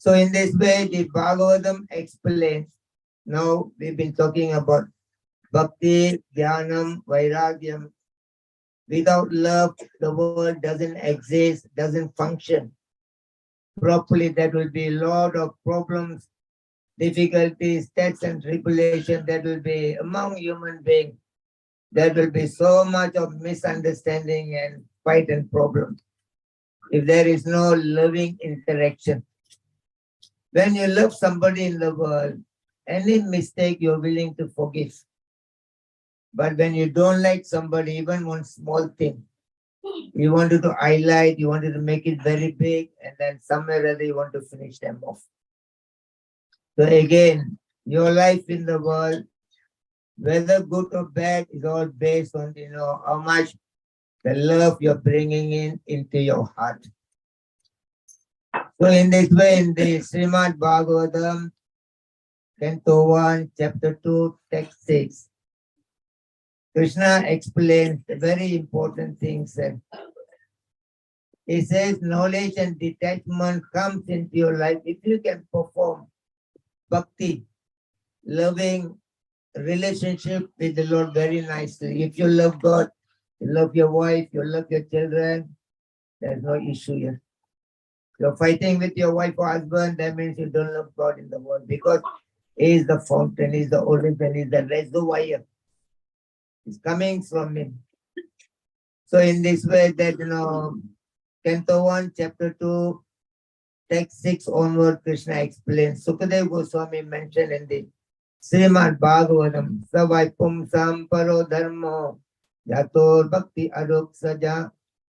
So in this way, the Bhagavatam explains. Now we've been talking about Bhakti, Jnanam, Vairagyam. Without love, the world doesn't exist, doesn't function properly. There will be a lot of problems, difficulties, tests and tribulation that will be among human beings. There will be so much of misunderstanding and fight and problems if there is no loving interaction. When you love somebody in the world, any mistake you're willing to forgive. But when you don't like somebody, even one small thing, you wanted to highlight, you wanted to make it very big, and then somewhere or other you want to finish them off. So again, your life in the world, whether good or bad, is all based on how much the love you're bringing into your heart. So in this way, in the Srimad Bhagavatam, Canto 1, Chapter 2, Text 6, Krishna explains the very important things. He says knowledge and detachment comes into your life if you can perform bhakti, loving relationship with the Lord very nicely. If you love God, you love your wife, you love your children, there's no issue here. You're fighting with your wife or husband, that means you don't love God in the world, because He is the fountain, He is the origin, He is the reservoir. It's coming from Him. So in this way that, Canto 1, Chapter 2, Text 6 onward, Krishna explains. Sukadeva Goswami mentioned in the Srimad Bhagavatam, Savai Pumsam Paro Dharmo Yator Bhakti Arok Saja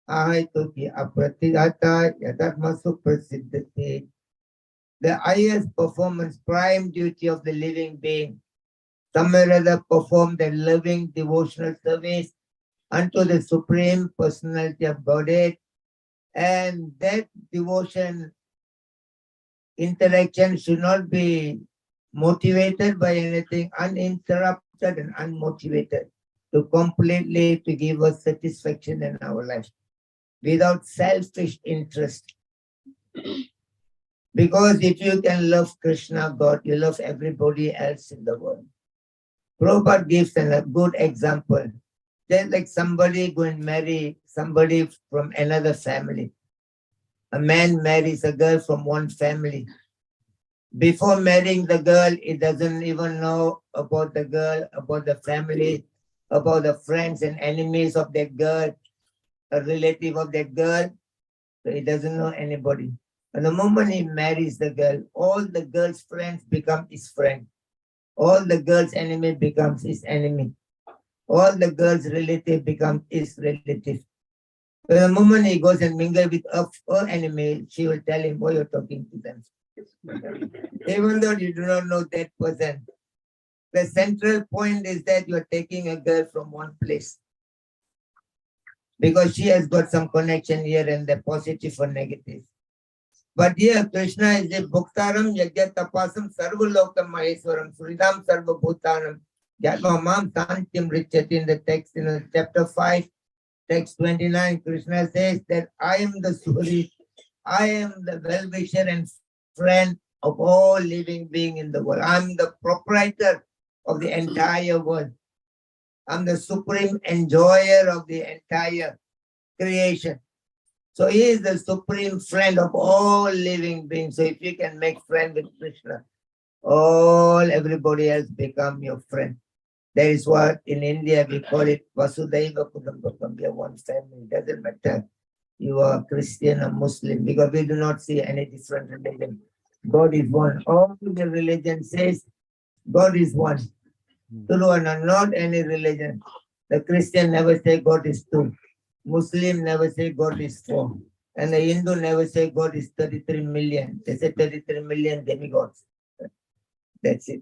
Ahituki Apratidata Yadharma Suprasiddhati. The highest performance, prime duty of the living being, somewhere or other perform the loving devotional service unto the Supreme Personality of Godhead, and that devotion interaction should not be motivated by anything, uninterrupted and unmotivated, to completely to give us satisfaction in our life without selfish interest. Because if you can love Krishna, God, you love everybody else in the world. Prabhupada gives a good example. Just like somebody go and marry somebody from another family. A man marries a girl from one family. Before marrying the girl, he doesn't even know about the girl, about the family, about the friends and enemies of that girl, a relative of that girl. So he doesn't know anybody. And the moment he marries the girl, all the girl's friends become his friend. All the girl's enemy becomes his enemy. All the girl's relative becomes his relative. So the moment he goes and mingle with her enemy, she will tell him, why you're talking to them. Even though you do not know that person. The central point is that you are taking a girl from one place, because she has got some connection here and the positive or negative. But here Krishna is the Bhuktaram Yajya Tapasam Sarvalokam Maheswaram Suridam Sarva Bhutanam Jatma Mam Tantim Richati. In the text, chapter 5, text 29, Krishna says that I am the Suri, I am the well-wisher and friend of all living being in the world. I'm the proprietor of the entire world. I'm the supreme enjoyer of the entire creation. So he is the supreme friend of all living beings. So if you can make friend with Krishna, everybody else become your friend. That is what in India we call it Vasudhaiva Kudumbakam. We are one family. It doesn't matter you are Christian or Muslim, because we do not see any different religion. God is one. All the religion says God is one. True or not any religion. The Christian never say God is two. Muslim never say God is four. And the Hindu never say God is 33 million. They say 33 million demigods. That's it.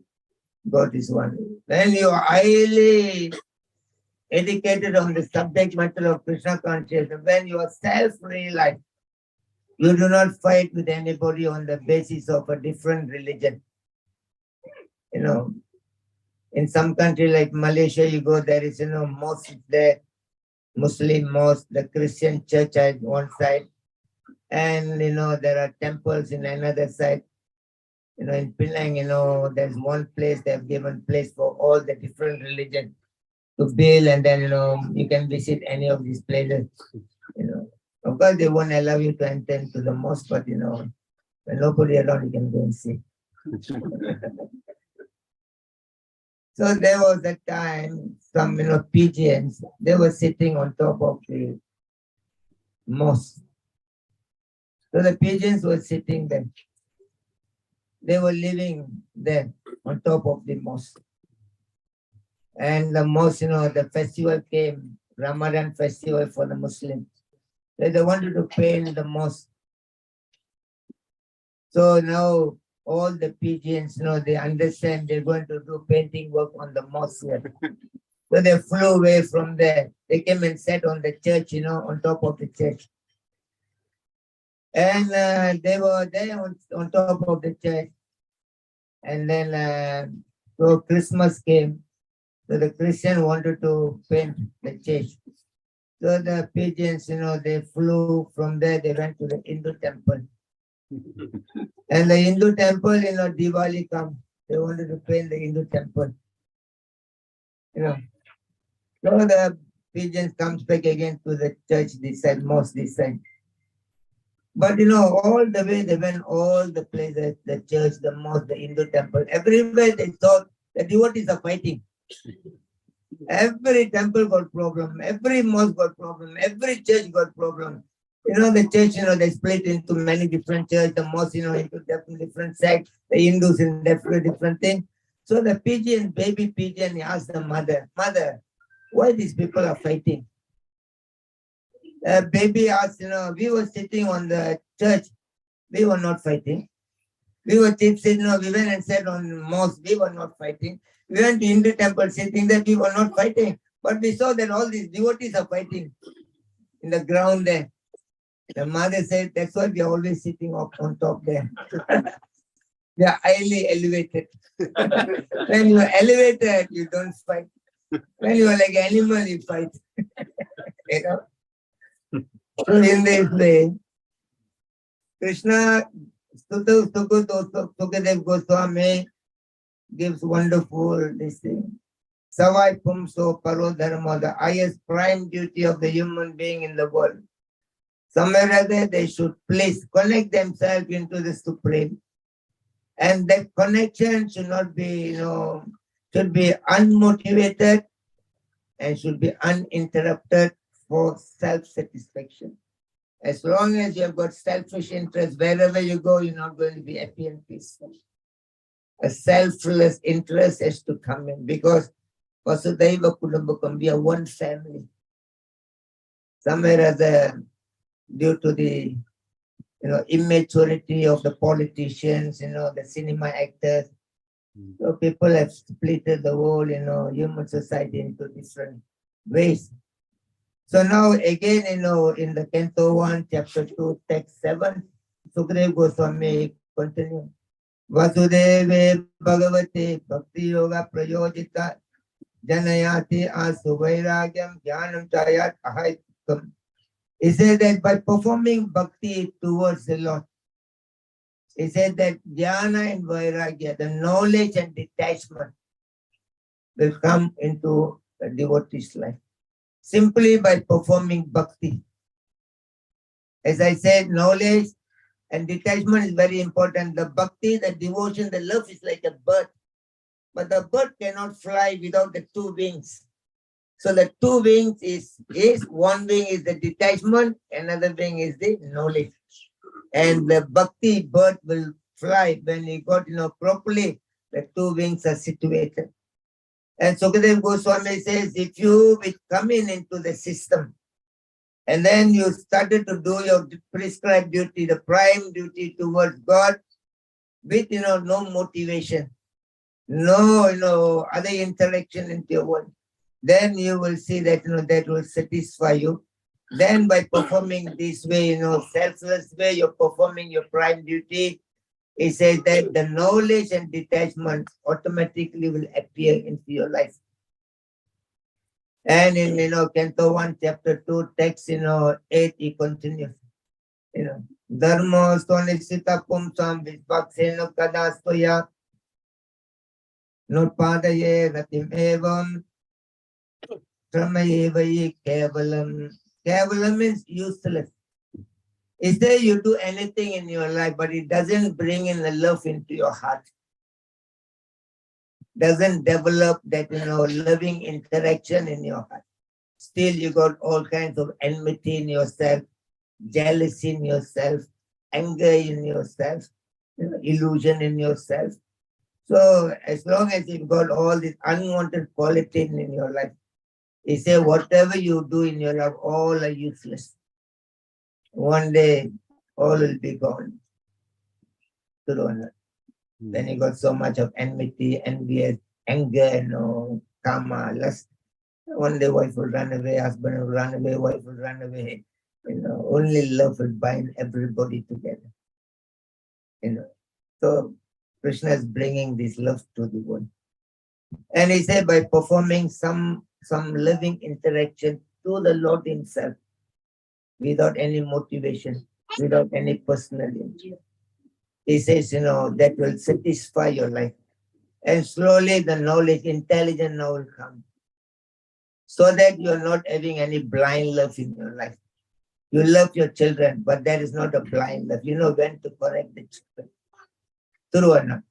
God is one. When you are highly educated on the subject matter of Krishna consciousness, when you are self-realized, you do not fight with anybody on the basis of a different religion. In some country like Malaysia, you go, there is, mosque there, Muslim mosque, the Christian church at one side, and, there are temples in another side. In Penang, there's one place they have given place for all the different religions to build, and then, you can visit any of these places. Of course, they won't allow you to enter into the mosque, but, when nobody around, you can go and see. So there was that time, some, pigeons, they were sitting on top of the mosque. So the pigeons were sitting there. They were living there on top of the mosque. And the mosque, the festival came, Ramadan festival for the Muslims. So they wanted to paint the mosque. So now all the pigeons, they understand they're going to do painting work on the mosque here. So they flew away from there. They came and sat on the church, on top of the church. And they were there on top of the church. And then so Christmas came. So the Christian wanted to paint the church. So the pigeons, they flew from there. They went to the Hindu temple. And the Hindu temple, Diwali come. They wanted to paint the Hindu temple. So the pigeons comes back again to the church this side, mosque this side. But all the way they went, all the places, the church, the mosque, the Hindu temple, everywhere they thought the devotees are fighting. Every temple got problem, every mosque got problem, every church got problem. The church, they split into many different churches, the mosque, into different sects, the Hindus in different things. So the pigeon, baby pigeon, asked the mother, why these people are fighting? Baby asked, we were sitting on the church, we were not fighting. We were sitting, we went and sat on mosque, we were not fighting. We went to Hindu temple sitting there, we were not fighting. But we saw that all these devotees are fighting in the ground there. The mother said, that's why we are always sitting up on top there. We are highly elevated. When you are elevated, you don't fight. When you are like animal, you fight. So in this way, Krishna Sukadev Goswami gives wonderful this thing. Savai Pumso Paro Dharma, the highest prime duty of the human being in the world. Somewhere or other they should please connect themselves into the Supreme. And that connection should not be, should be unmotivated and should be uninterrupted for self-satisfaction. As long as you have got selfish interest, wherever you go, you're not going to be happy and peaceful. A selfless interest has to come in because Vasudhaiva Kudumbakam, we are one family. Somewhere or other, due to the immaturity of the politicians, the cinema actors, so people have splitted the whole, human society into different ways. So now again, in the Canto 1, Chapter 2, Text 7, Sukadeva Goswami continue. Vasudeve Bhagavate Bhakti Yoga Prayojita Janayati Asu Vairagyam Jnanam Chayat Ahaitam. He said that by performing bhakti towards the Lord, he said that jnana and vairagya, the knowledge and detachment, will come into the devotee's life. Simply by performing bhakti. As I said, knowledge and detachment is very important. The bhakti, the devotion, the love is like a bird. But the bird cannot fly without the two wings. So the two wings is one wing is the detachment, another wing is the knowledge. And the bhakti bird will fly when you got, properly, the two wings are situated. And Sukadeva Goswami says, if you will come into the system, and then you started to do your prescribed duty, the prime duty towards God, with, no motivation, no, other interaction into your world, then you will see that, that will satisfy you. Then by performing this way, selfless way, you're performing your prime duty. He says that the knowledge and detachment automatically will appear into your life. And in, Canto 1, Chapter 2, Text, 8, he continues. Dharma Swanisita Pumsam Vispakseno Kadastoya Notpadaye Ratim Evam Tramayevayi Kevalam. Kevalam means useless. Is there you do anything in your life, but it doesn't bring in the love into your heart? Doesn't develop that, loving interaction in your heart. Still, you got all kinds of enmity in yourself, jealousy in yourself, anger in yourself, illusion in yourself. So, as long as you've got all this unwanted quality in your life, he say whatever you do in your life, all are useless. One day, all will be gone. Then you got so much of enmity, envy, anger, karma, lust. One day wife will run away, husband will run away, wife will run away. Only love will bind everybody together. So Krishna is bringing this love to the world. And he said by performing some living interaction to the Lord himself, without any motivation, without any personal interest. He says, that will satisfy your life. And slowly the knowledge, intelligence now will come. So that you're not having any blind love in your life. You love your children, but that is not a blind love. You know when to correct the children. True or not?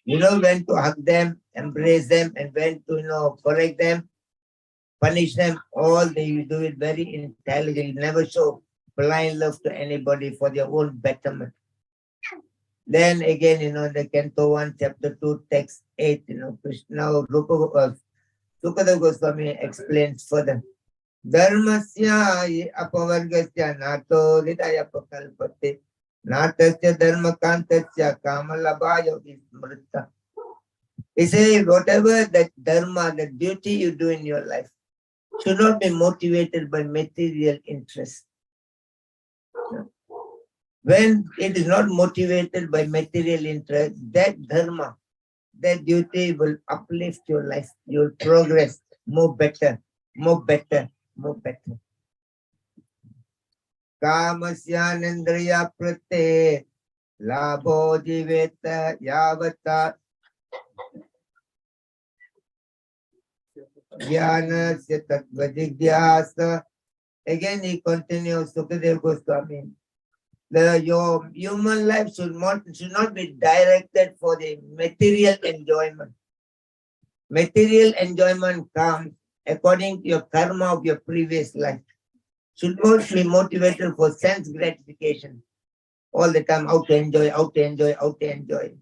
You know when to hug them, embrace them, and when to, correct them, punish them. All you do it very intelligent. You never show blind love to anybody for their own betterment. Then again, the Canto 1, Chapter 2, Text 8, Krishna, Sukadeva Goswami explains further. Dharmasya apavargasya nato hridaya pakalpate natasya dharmakantasya kamalabhaya vismrita. He says, whatever that dharma, the duty you do in your life, should not be motivated by material interest. When it is not motivated by material interest, that dharma, that duty will uplift your life. You will progress more better, more better, more better. Kamasyanandriya prate labho jiveta yavata jnanasya tattva jigyasa. Again he continues, Sukadeva Goswami. Your human life should not be directed for the material enjoyment. Material enjoyment comes according to your karma of your previous life. Should not be motivated for sense gratification. All the time, out to enjoy, out to enjoy, out to enjoy.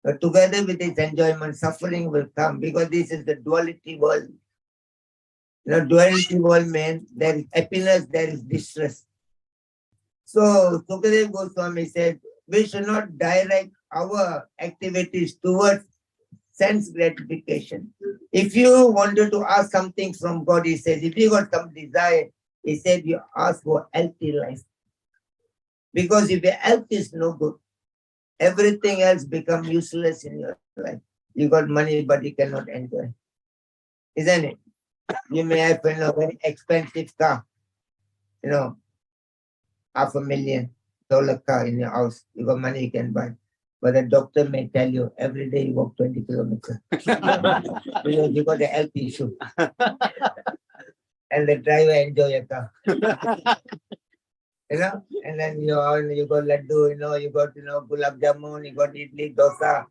But together with this enjoyment, suffering will come because this is the duality world. Duality world means there is happiness, there is distress. So Sukadeva Goswami said, we should not direct our activities towards sense gratification. If you wanted to ask something from God, he says, if you got some desire, he said, you ask for healthy life. Because if your health is no good, everything else becomes useless in your life. You got money, but you cannot enjoy. Isn't it? You may have a very expensive car, $500,000 car in your house. You got money, you can buy. But the doctor may tell you every day you walk 20 kilometers. Because you got a health issue. And the driver enjoy your car. And then you got laddu, you got gulab jamun, you got idli, dosa,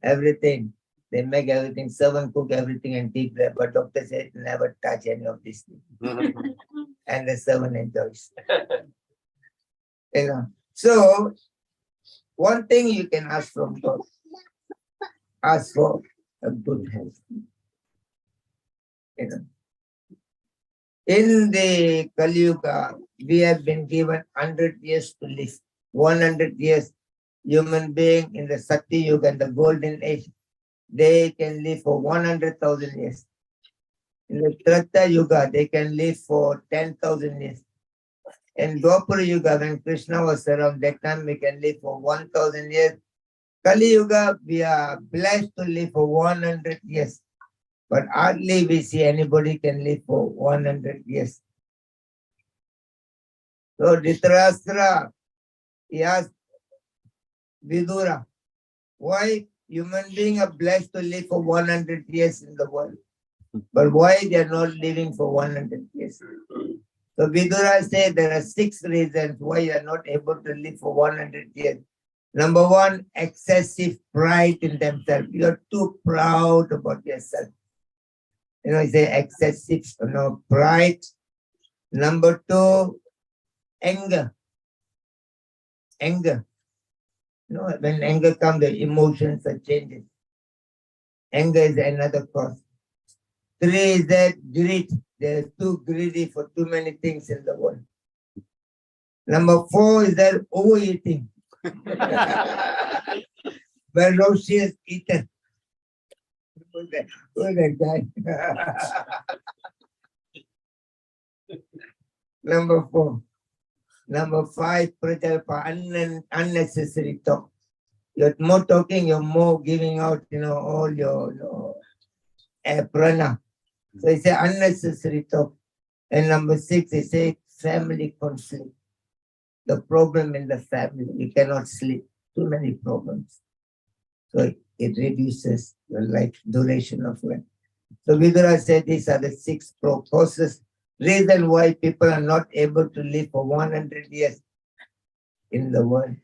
everything. They make everything, servant cook everything and keep there. But doctor said never touch any of these things. And the servant enjoys. So one thing you can ask from God, ask for a good health. In the Kali Yuga, we have been given 100 years to live. 100 years, human being in the Sati Yuga and the Golden Age, they can live for 100,000 years. In the Treta Yuga, they can live for 10,000 years. In Dwapara Yuga, when Krishna was around, that time we can live for 1,000 years. Kali Yuga, we are blessed to live for 100 years. But hardly we see anybody can live for 100 years. So Dhritarashtra, He asked Vidura, why human beings are blessed to live for 100 years in the world, but why they are not living for 100 years? So Vidura said there are 6 reasons why you are not able to live for 100 years. Number 1, excessive pride in themselves. You are too proud about yourself. You say excessive, pride. Number 2, anger. Anger. When anger comes, the emotions are changing. Anger is another cause. 3 is that greed. They're too greedy for too many things in the world. Number 4 is that overeating. Ferocious eater. Who's that guy? Number 4. Number 5, unnecessary talk. You're more talking, you're more giving out, all your prana. So it's an unnecessary talk. And number 6, they say family conflict. The problem in the family, you cannot sleep. Too many problems. So it reduces the life duration of life. So Vidura said these are the 6 causes, reason why people are not able to live for 100 years in the world.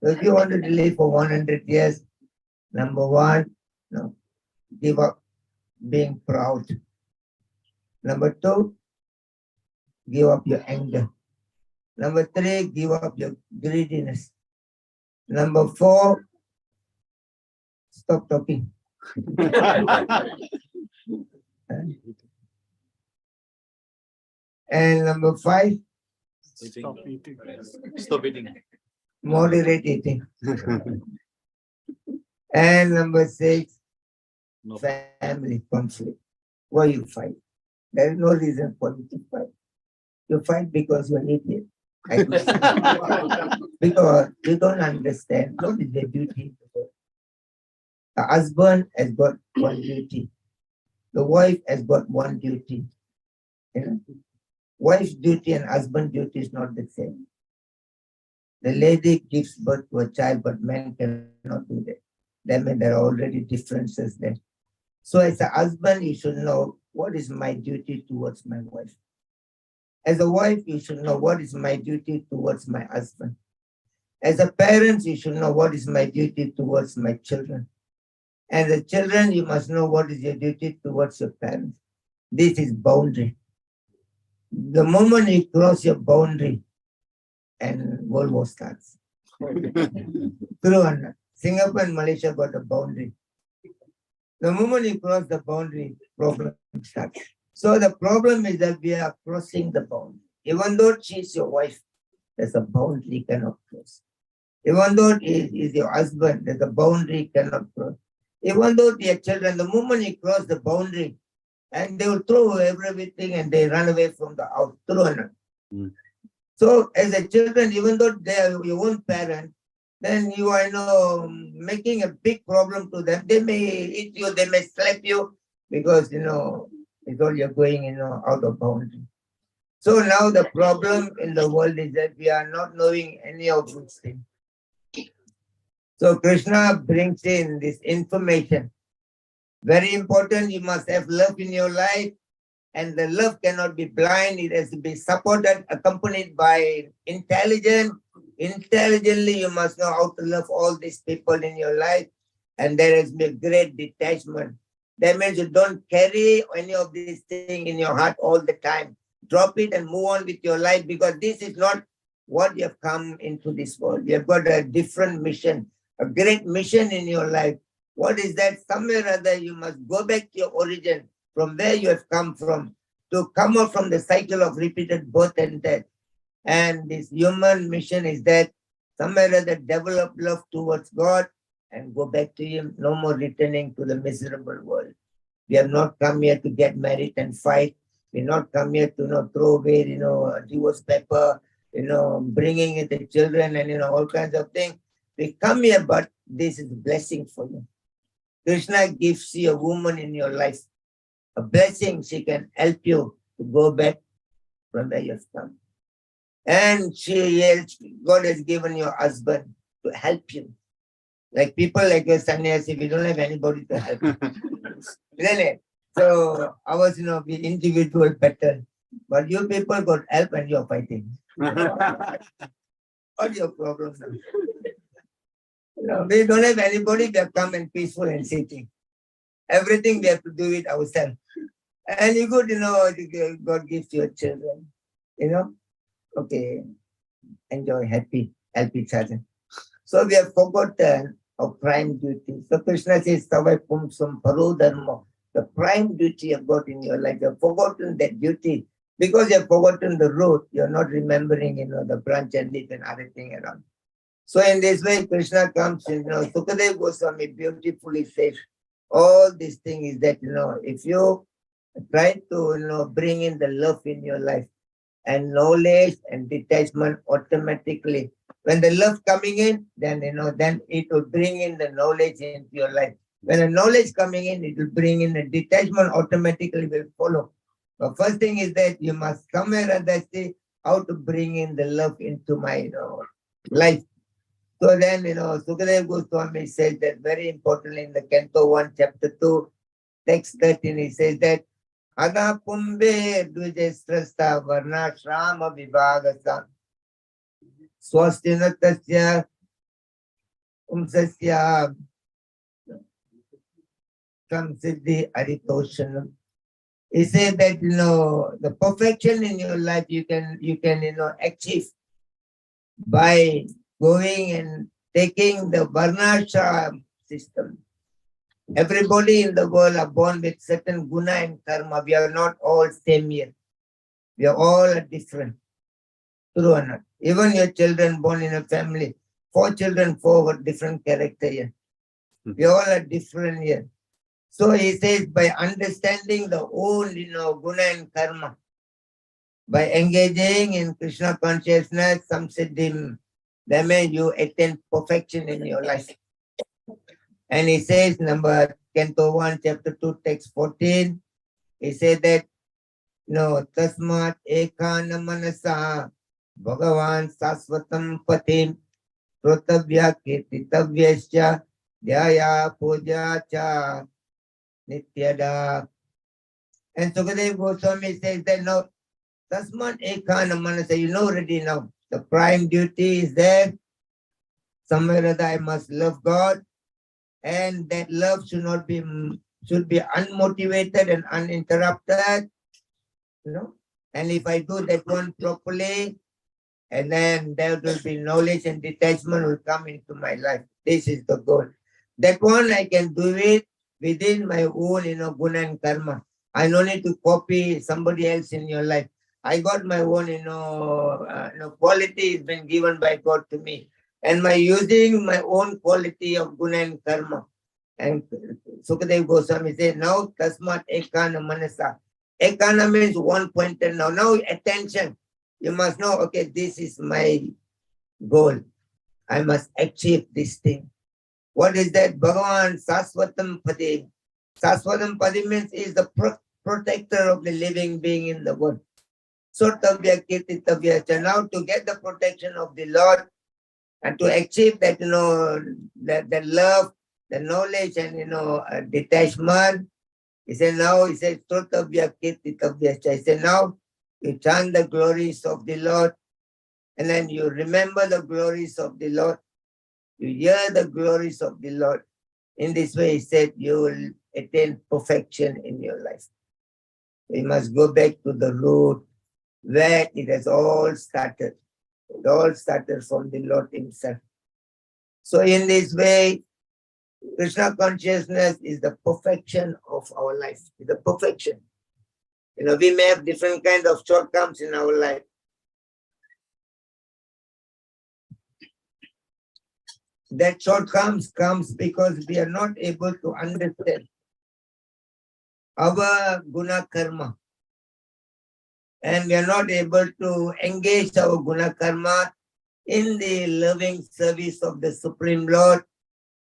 So if you wanted to live for 100 years, number 1, give up being proud. Number 2, give up your anger. Number 3, give up your greediness. Number 4, stop talking. And number 5, Stop eating. Stop eating. moderate eating. And number 6, No. family conflict. Why you fight? There is no reason for you to fight. You fight because you're an idiot. Because you don't understand what is the duty. The husband has got one duty. The wife has got one duty. Wife's duty and husband's duty is not the same. The lady gives birth to a child, but men cannot do that. That means there are already differences there. So as a husband, you should know what is my duty towards my wife. As a wife, you should know what is my duty towards my husband. As a parent, you should know what is my duty towards my children. As a children, you must know what is your duty towards your parents. This is boundary. The moment you cross your boundary, and World War starts. True or not? Singapore and Malaysia got a boundary. The moment you cross the boundary, problem starts. So the problem is that we are crossing the boundary. Even though she is your wife, there's a boundary you cannot cross. Even though he is your husband, there's a boundary you cannot cross. Even though they are children, the moment you cross the boundary, and they will throw everything and they run away from the house. True or not? Mm. So as a children, even though they are your own parent, then you are making a big problem to them. They may eat you, they may slap you because it's all you're going out of boundary. So now the problem in the world is that we are not knowing any of these things. So Krishna brings in this information. Very important, you must have love in your life, and the love cannot be blind. It has to be supported, accompanied by intelligence. Intelligently, you must know how to love all these people in your life, and there has been great detachment. That means you don't carry any of these things in your heart all the time. Drop it and move on with your life, because this is not what you have come into this world. You have got a different mission, a great mission in your life. What is that? Somewhere or other, you must go back to your origin, from where you have come from, to come out from the cycle of repeated birth and death. And this human mission is that somewhere or other develop love towards God and go back to Him. No more returning to the miserable world. We have not come here to get married and fight. We not come here to throw away divorce paper, bringing in the children and all kinds of things. We come here, but this is a blessing for you. Krishna gives you a woman in your life, a blessing. She can help you to go back from where you've come. And God has given your husband to help you. Like people like your sannyasi, we don't have anybody to help. Really? So ours, we individual better. But you people got help and you're fighting. What's your problem now? We don't have anybody that come and peaceful and sitting. Everything we have to do it ourselves. And you good, God gives you children. Okay, enjoy, happy, help each other. So we have forgotten our prime duty. So Krishna says, Savai Pumsum Paro Dharma. The prime duty you've got in your life. You've forgotten that duty. Because you've forgotten the road, you're not remembering, the branch and leaf and other thing around. So in this way, Krishna comes, Sukadeva Goswami beautifully says, all this thing is that, if you try to, bring in the love in your life, and knowledge and detachment automatically. When the love coming in, then then it will bring in the knowledge into your life. When the knowledge coming in, it will bring in the detachment automatically will follow. The first thing is that you must somewhere understand how to bring in the love into my life. So then, Sukadeva Goswami says that very importantly in the Canto 1, Chapter 2, text 13, he says that Ada Pumbe Dvijesrasta Varna Shrama Vibhagasa Swastinatasya Umsasya Samsiddhi Aritoshanam. He said that the perfection in your life you can achieve by going and taking the Varnashram system. Everybody in the world are born with certain guna and karma. We are not all same here. We are all different. True or not? Even your children born in a family, 4 children, 4 different character here. We all are different here. So he says by understanding the own, guna and karma, by engaging in Krishna consciousness, samsiddhim, that means you attain perfection in your life. And he says, Canto 1, Chapter 2, text 14, he said that, Tasmat ekana manasa Bhagavan sasvatam patim protavya kirtitavyasya dhyaya puja cha nityada. And Sukadeva Goswami says that, no, Tasmat ekana manasa, already know. The prime duty is that somewhere or other I must love God. And that love should be unmotivated and uninterrupted, And if I do that one properly, and then there will be knowledge and detachment will come into my life. This is the goal. That one I can do it within my own, guna and karma. I don't need to copy somebody else in your life. I got my own, quality has been given by God to me. And by using my own quality of guna and karma. And Sukadeva Goswami said, now tasmat ekana manasa. Ekana means one pointer now. Now attention. You must know, okay, this is my goal. I must achieve this thing. What is that? Bhagavan Saswatam Padi. Saswatam Padi means is the protector of the living being in the world. Sotavya Kirtitavya. Now to get the protection of the Lord and to achieve that, the love, the knowledge and, detachment. He said Sotavya Kirtitavya. He said now you chant the glories of the Lord and then you remember the glories of the Lord. You hear the glories of the Lord. In this way, he said, you will attain perfection in your life. We must go back to the root where it has all started. It all started from the Lord himself. So in this way, Krishna consciousness is the perfection of our life. It's the perfection. We may have different kinds of shortcomings in our life. That shortcomings comes because we are not able to understand our guna karma. And we are not able to engage our guna karma in the loving service of the Supreme Lord.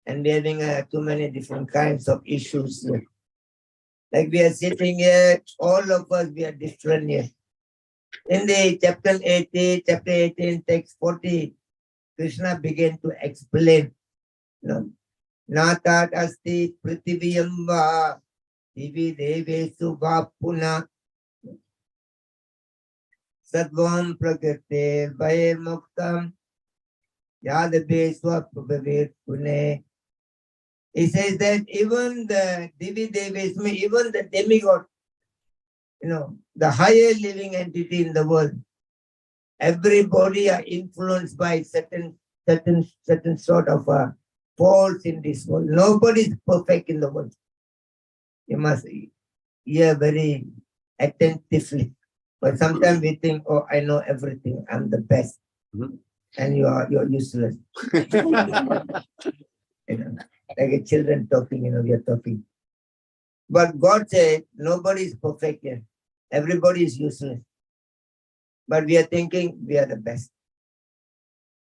And we are having too many different kinds of issues here. Like we are sitting here, all of us, we are different here. In the chapter 18, text 40, Krishna began to explain, Natat asti prithiviyam va divi devesu vapuna Sadvam prakrite vair muktam yadabe swapabhavir pune. He says that even the Divi Devis, even the demigod, the higher living entity in the world, everybody are influenced by certain sort of faults in this world. Nobody is perfect in the world. You must hear very attentively. But sometimes we think, oh, I know everything. I'm the best. Mhm. And you're useless. Like a children talking, we are talking. But God said, nobody is perfect yet. Everybody is useless. But we are thinking we are the best.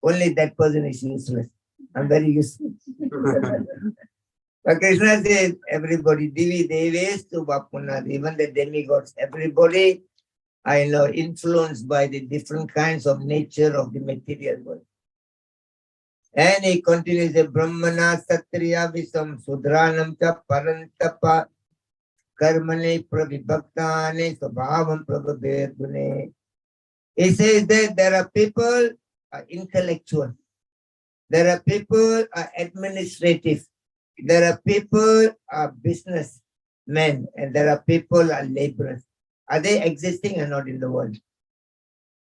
Only that person is useless. I'm very useful. But Krishna says, everybody, Divi Deves to Vapuna, even the demigods, everybody I know influenced by the different kinds of nature of the material world. And he continues, Brahmana Satriya Visam Sudranam Cha Parantapa Karmane Pravibhaktane Svabhavam Prabhabir Gune. He says that there are people intellectual, there are people administrative, there are people businessmen, and there are people laborers. Are they existing or not in the world?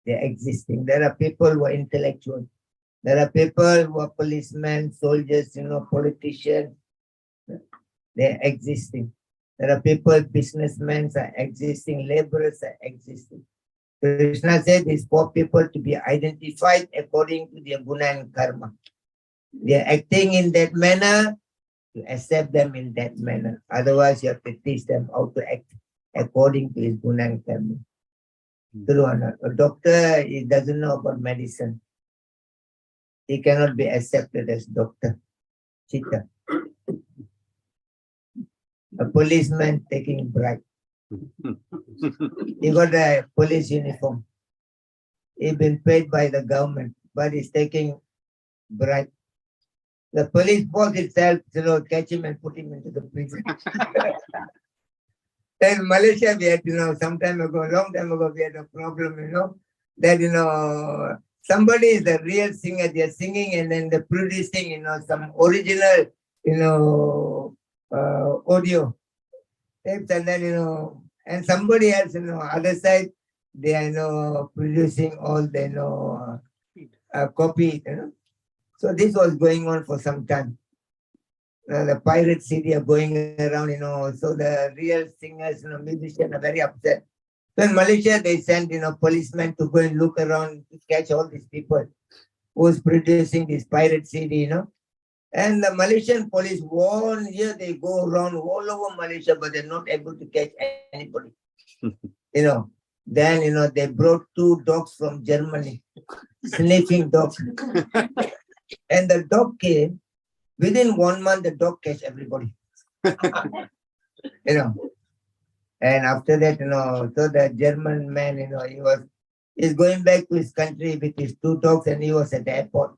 They're existing. There are people who are intellectual. There are people who are policemen, soldiers, politicians. They're existing. There are people, businessmen are existing, laborers are existing. Krishna said these four people to be identified according to their guna and karma. They are acting in that manner, to accept them in that manner. Otherwise, you have to teach them how to act according to his guna and karma. True or not? A doctor, he doesn't know about medicine. He cannot be accepted as doctor. Cheater. A policeman taking bribe. He got a police uniform. He's been paid by the government, but he's taking bribe. The police force itself, catch him and put him into the prison. In Malaysia, we had, some time ago, long time ago, we had a problem, that, somebody is the real singer, they're singing and then they're producing, some original, audio tapes, and then, and somebody else, other side, they are, producing all the, copy, So this was going on for some time. The pirate CD are going around, so the real singers, musicians are very upset. So in Malaysia, they sent, policemen to go and look around to catch all these people who's producing this pirate CD, And the Malaysian police, 1 year they go around all over Malaysia, but they're not able to catch anybody. Then, they brought 2 dogs from Germany, sniffing dogs. And the dog came, within 1 month, the dog catch everybody. And after that, so the German man, he's going back to his country with his 2 dogs, and he was at the airport.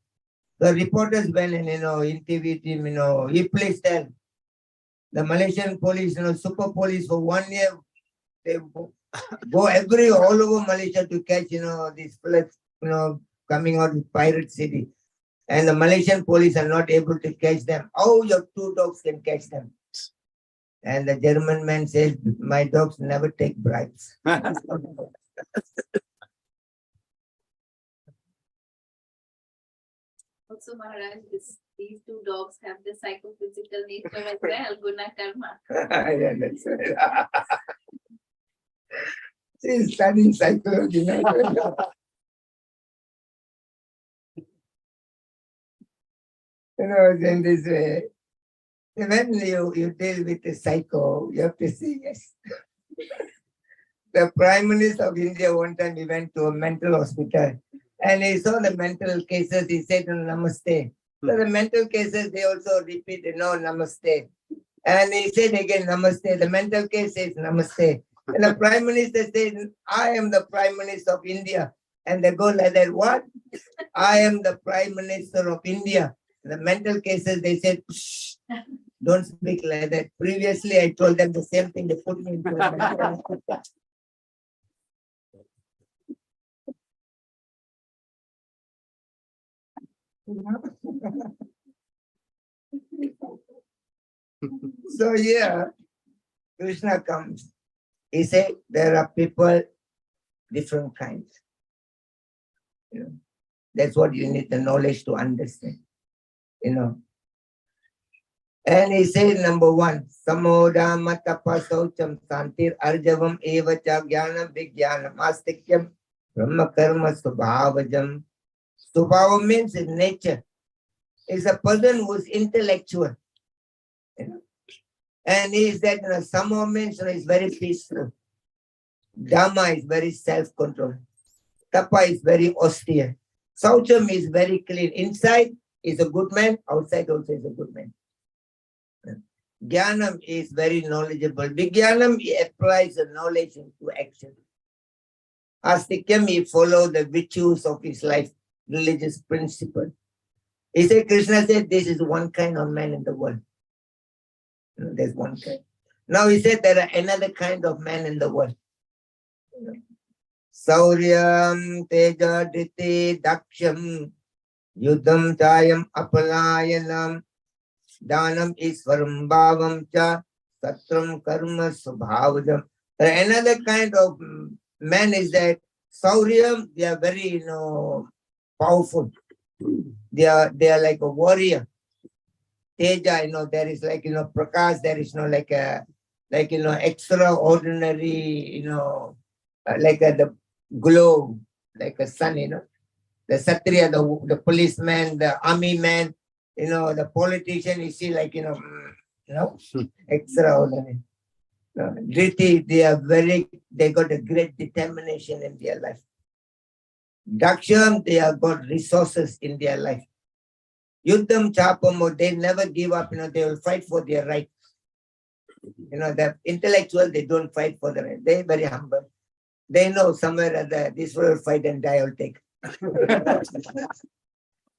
The reporters went and, interviewed him, he please tell. The Malaysian police, super police for 1 year, they go all over Malaysia to catch, these floods, coming out with pirate city. And the Malaysian police are not able to catch them. How your 2 dogs can catch them? And the German man says, my dogs never take bribes. Also, Maharaj, these 2 dogs have the psychophysical nature as well, guna karma. Yeah, that's right. She's studying psychology now. In this way, when you deal with a psycho, you have to see, yes. The Prime Minister of India, one time he went to a mental hospital and he saw the mental cases, he said, namaste. So the mental cases, they also repeated, no, namaste. And he said again, namaste. The mental case says, namaste. And the Prime Minister says, I am the Prime Minister of India. And they go like that, what? I am the Prime Minister of India. In the mental cases, they said, shh, don't speak like that. Previously, I told them the same thing. They put me into a mental. So here, Krishna comes. He said, there are people, different kinds. You know, that's what you need the knowledge to understand. You know. And he said, number one, Samoda Matapa Saucham Santir Arjavam Evacha Jnanam Vijnanam Astikyam Brahma Karma Subhavajam. Subhava means in nature. Is a person who is intellectual. You know. And he is that, Samo means, is very peaceful. Dhamma is very self-controlled. Tapa is very austere. Saucham is very clean. Inside is a good man, outside also is a good man. Jnanam is very knowledgeable. Vijnanam, he applies the knowledge into action. Astikyam, he follows the virtues of his life, religious principle. He said, Krishna said, this is one kind of man in the world. There's one kind. Now he said there are another kind of man in the world. Sauryam, Teja, Diti, Daksham, Yudham, Chayam, Apalayanam, Danam, Iswaram, Bhavam, Cha, Satram, Karma, Subhavajam. Another kind of man is that Sauryam, they are very, powerful. They are like a warrior. Teja, there is like, Prakash, there is extraordinary, like the glow, like a sun, the Satriya, the policeman, the army man, the politician, you see like, extraordinary. Driti, they got a great determination in their life. Daksham, they have got resources in their life. Yuddham Chapamo, they never give up, they will fight for their right. The intellectual, they don't fight for the right. They're very humble. They know somewhere or other, this will fight and die, I'll take.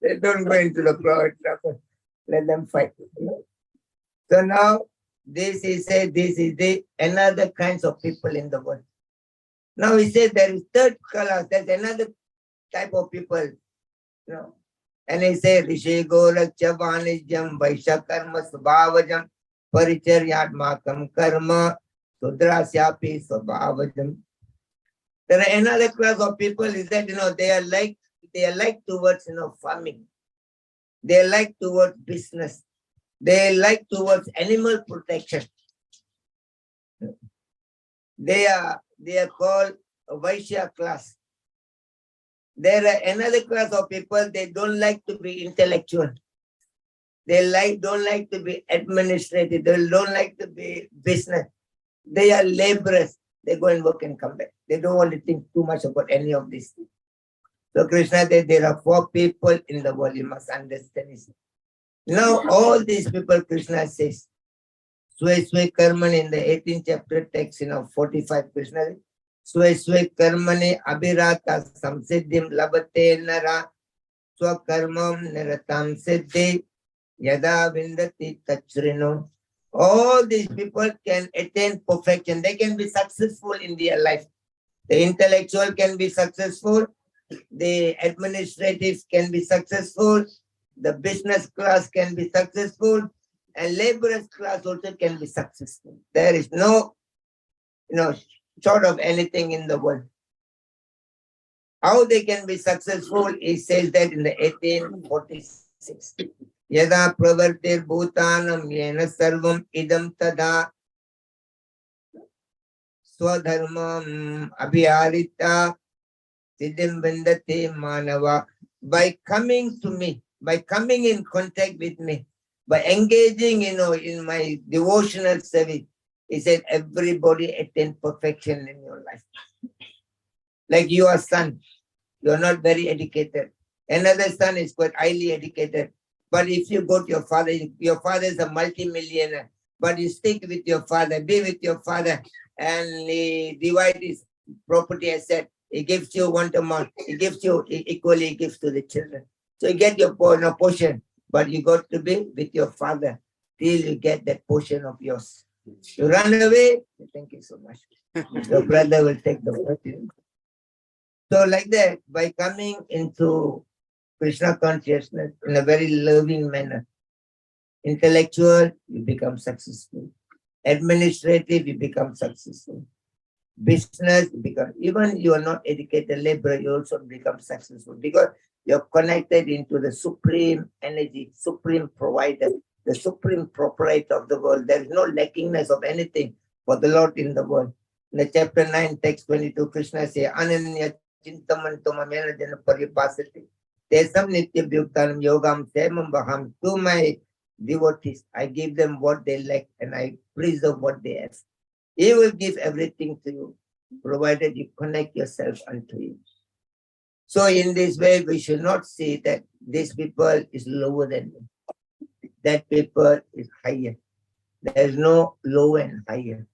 They don't go into the crowd, let them fight. So now, this is the another kinds of people in the world. Now he said there is third class, there's another type of people, And he said, Rishi Gorakcha Vanijam Vaishya Karma Subhavajam Paricharyatmakam Karma Sudrasyapi Subhavajam. There are another class of people is that they are like towards farming. They are like towards business. They are like towards animal protection. They are called a Vaishya class. There are another class of people, they don't like to be intellectual. They don't like to be administrative. They don't like to be business. They are laborers. They go and work and come back. They don't want to think too much about any of these things. So Krishna said there are 4 people in the world. You must understand this. Now all these people, Krishna says, Sway Sway Karman in the 18th chapter text, 45, Krishna says, Sway Sway Karmani Abhirata Samsiddhim Labate Nara Swakarmam Niratam Siddhi Yada Vindati Tachrino. All these people can attain perfection. They can be successful in their life. The intellectual can be successful. The administrative can be successful. The business class can be successful. And laborers class also can be successful. There is no, short of anything in the world. How they can be successful, he says that in the 1846. Yada pravartir bhutanam yena sarvam idam tada swadharmam abhyarita siddhim vindate manava. By coming to me, by coming in contact with me, by engaging, in my devotional service, he said, everybody attain perfection in your life. Like your son, you're not very educated. Another son is quite highly educated. But if you go to your father is a multi-millionaire, but you stick with your father, be with your father, and he divides his property asset. He gives you one amount. He gives you equally. He gives to the children. So you get your portion, but you got to be with your father till you get that portion of yours. You run away. Thank you so much. Your brother will take the portion. So like that, by coming into Krishna consciousness in a very loving manner, intellectual, you become successful. Administrative, you become successful. Business, you become, even you are not educated laborer, you also become successful because you're connected into the supreme energy, supreme provider, the supreme proprietor of the world. There is no lackingness of anything for the Lord in the world. In the chapter 9, text 22, Krishna says, Ananya Chintaman Tomamena Jana Paripasati. Tesam Nitya Bhuktanam Yogam Semam Baham. To my devotees, I give them what they lack and I preserve what they have. He will give everything to you, provided you connect yourself unto Him. So in this way, we should not see that this people is lower than me. That people is higher. There is no lower and higher.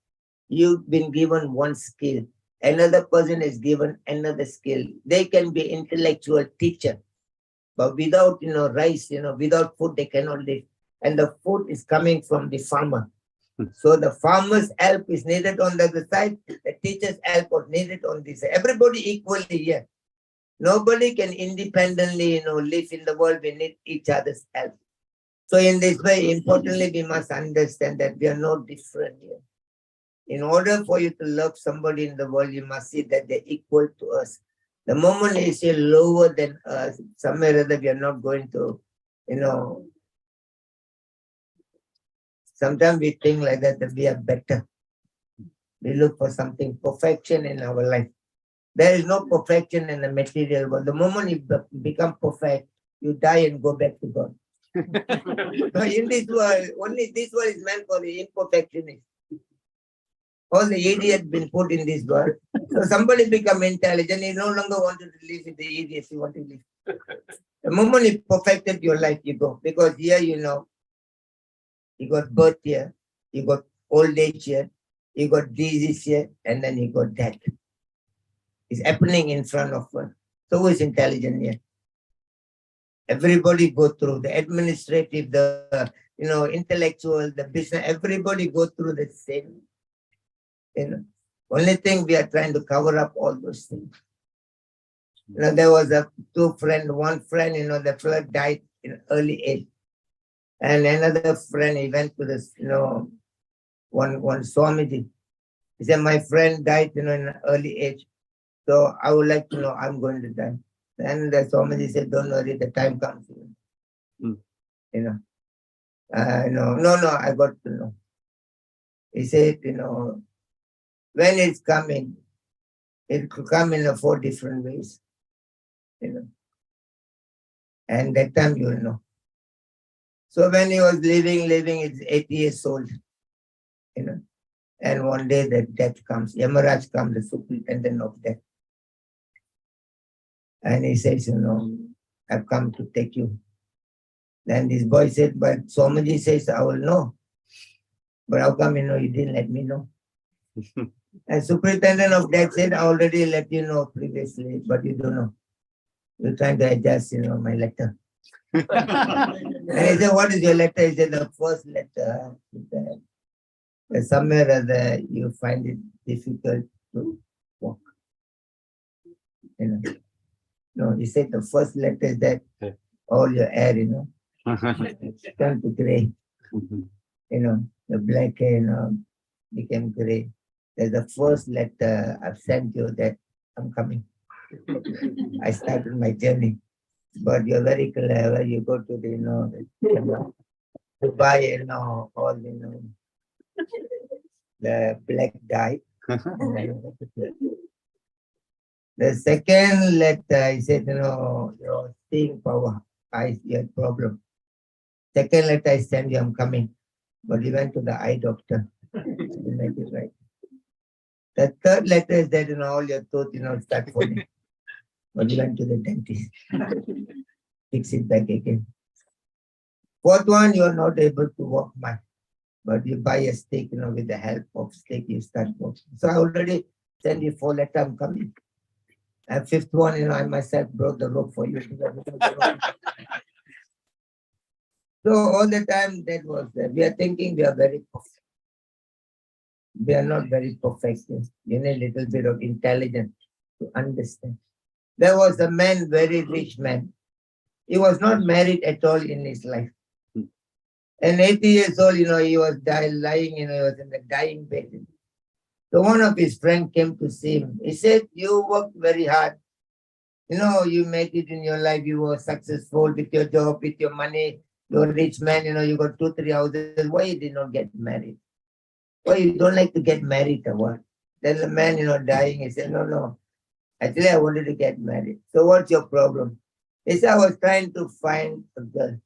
You've been given one skill. Another person is given another skill. They can be intellectual teacher, but without rice, without food, they cannot live. And the food is coming from the farmer. So the farmer's help is needed on the other side. The teacher's help is needed on this side. Everybody equally here. Nobody can independently, live in the world. We need each other's help. So in this way, importantly, we must understand that we are no different here. In order for you to love somebody in the world, you must see that they're equal to us. The moment you say lower than us, somewhere or other we are not going to, sometimes we think like that we are better. We look for something, perfection in our life. There is no perfection in the material world. The moment you become perfect, you die and go back to God. So in this world, only this world is meant for the imperfectionists. All the idiots been put in this world. So somebody become intelligent, you no longer want to live with the idiots, you want to live. The moment you perfected your life, you go. Because here, you got birth here, you got old age here, you got disease here, and then you got death. It's happening in front of us. So who is intelligent here? Everybody go through the administrative, the intellectual, the business, everybody go through the same. Only thing we are trying to cover up all those things. There was one friend, the fellow died in early age. And another friend, he went to this, one Swami. He said, my friend died, in an early age. So I would like to know, I'm going to die. And the Swami said, don't worry, the time comes. No, I got to know. He said, when it's coming, it could come in 4 different ways. And that time you will know. So when he was living, it's 80 years old. And one day that death comes. Yamaraj comes, the superintendent of death. And he says, I've come to take you. Then this boy said, but Swamiji says, I will know. But how come, you didn't let me know? And superintendent of death said, I already let you know previously, but you don't know. You're trying to adjust, my letter. And he said, what is your letter? He said, the first letter. Somewhere or other you find it difficult to walk. No, he said the first letter is that all your hair, turned to gray. The black hair, became gray. That's the first letter I've sent you that I'm coming. I started my journey. But you're very clever. You go to the, to buy, all, the black dye. The second letter, I said, your seeing power, eyes, you have problem. Second letter, I sent you, I'm coming. But you went to the eye doctor. You make it right. The third letter is that, all your tooth, start falling. But you went to the dentist. Fix it back again. Fourth one, you are not able to walk much. But you buy a stick, with the help of stick, you start walking. So I already sent you 4 letters, I'm coming. And fifth one, I myself broke the rope for you. So all the time that was there. We are thinking we are very perfect. We are not very perfect. You need a little bit of intelligence to understand. There was a man, very rich man. He was not married at all in his life. And 80 years old, he was lying, he was in the dying bed. So one of his friends came to see him. He said, you worked very hard. You made it in your life. You were successful with your job, with your money. You're a rich man, you got 2, 3 houses. Why you did not get married? Why you don't like to get married or what? Then the man, dying, he said, no. Actually, I wanted to get married. So what's your problem? He said, I was trying to find a girl.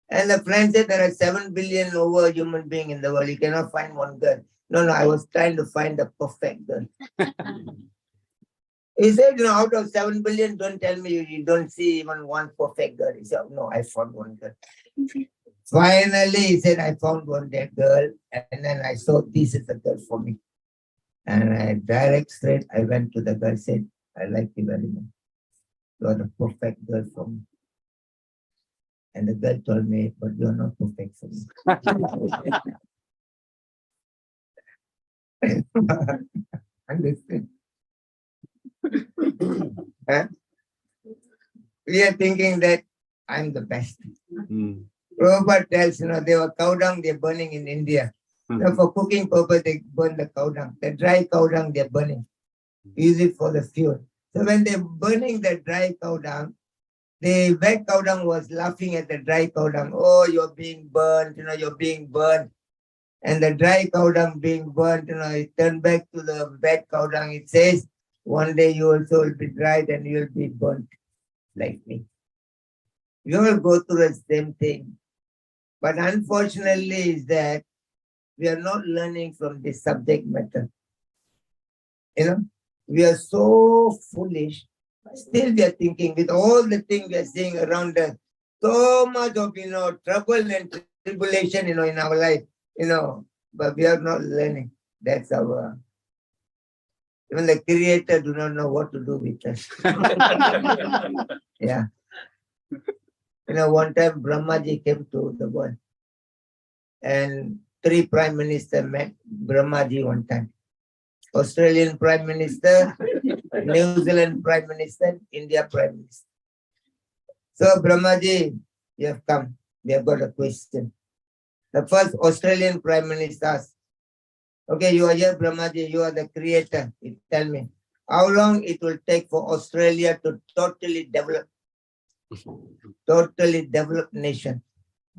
And the friend said, there are 7 billion over human beings in the world. You cannot find one girl. No, I was trying to find the perfect girl. He said, out of 7 billion, don't tell me you don't see even one perfect girl. He said, no, I found one girl. Finally, he said, I found one dead girl. And then I saw this is the girl for me. And I went to the girl, said, I like you very much. You are the perfect girl for me. And the girl told me, but you're not perfect for me. Understand? Huh? We are thinking that I'm the best. Robert tells, they were cow dung, they're burning in India. For cooking purpose, they burn the cow dung. The dry cow dung, they're burning. Use it for the fuel. So when they're burning the dry cow dung, the wet cow dung was laughing at the dry cow dung. Oh, you're being burned, you're being burned. And the dry cow dung being burnt, it turned back to the wet cow dung. It says, one day you also will be dried and you will be burnt like me. You will go through the same thing. But unfortunately is that we are not learning from this subject matter. We are so foolish. Still we are thinking with all the things we are seeing around us, so much of, trouble and tribulation, in our life, but we are not learning. That's our, even the Creator do not know what to do with us. Yeah. One time Brahmaji came to the world and 3 prime ministers met Brahmaji one time. Australian Prime Minister, New Zealand Prime Minister, India Prime Minister. So Brahmaji, you have come. We have got a question. The first Australian Prime Minister asked, okay, you are here, Brahmaji, you are the creator. You tell me, how long it will take for Australia to totally develop nation?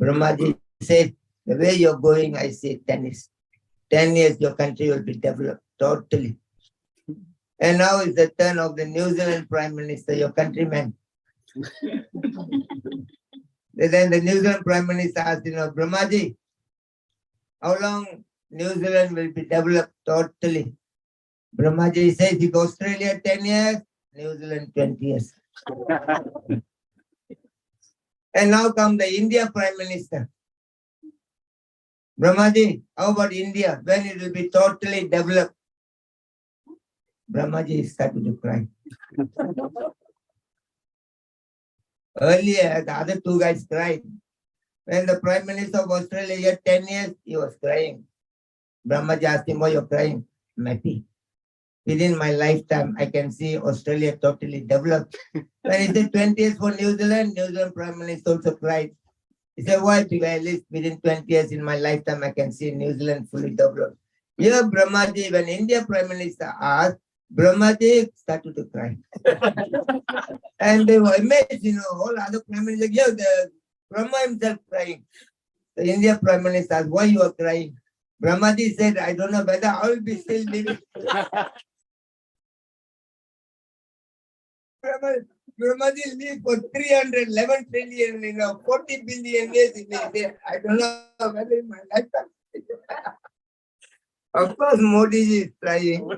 Brahmaji said, the way you're going, I say 10 years. 10 years, your country will be developed totally. And now is the turn of the New Zealand Prime Minister, your countryman. Then the New Zealand Prime Minister asked, Brahmaji, how long New Zealand will be developed totally? Brahmaji says, if Australia 10 years, New Zealand 20 years. And now come the India Prime Minister. Brahmaji, how about India? When it will be totally developed? Brahmaji started to cry. Earlier, the other 2 guys cried. When the Prime Minister of Australia had 10 years, he was crying. Brahmaji asked him, why you're crying? I'm happy. Within my lifetime, I can see Australia totally developed. When he said 20 years for New Zealand Prime Minister also cried. He said, why? Because at least within 20 years in my lifetime, I can see New Zealand fully developed. Here, Brahmaji, when India Prime Minister asked, Brahmaji started to cry. And they were amazed, all other Prime Ministers, the Brahma himself crying. The India Prime Minister asked, why you are crying? Brahmaji said, I don't know whether I will be still living. Brahmaji lived for 311 trillion, 40 billion years. I don't know whether in my lifetime. Of course, Modi is trying.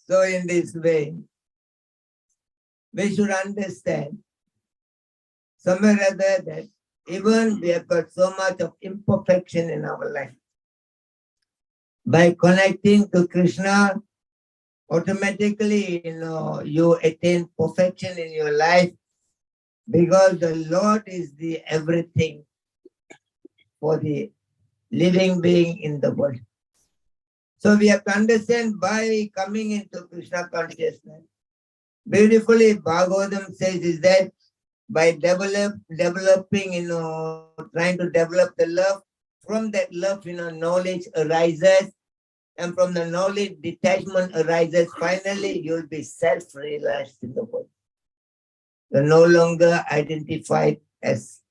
So in this way, we should understand somewhere or other that even we have got so much of imperfection in our life. By connecting to Krishna, automatically, you attain perfection in your life because the Lord is the everything for the living being in the world. So we have to understand by coming into Krishna consciousness. Beautifully, Bhagavatam says is that by developing, trying to develop the love, from that love, knowledge arises, and from the knowledge, detachment arises. Finally, you'll be self-realized in the world. You're no longer identified as,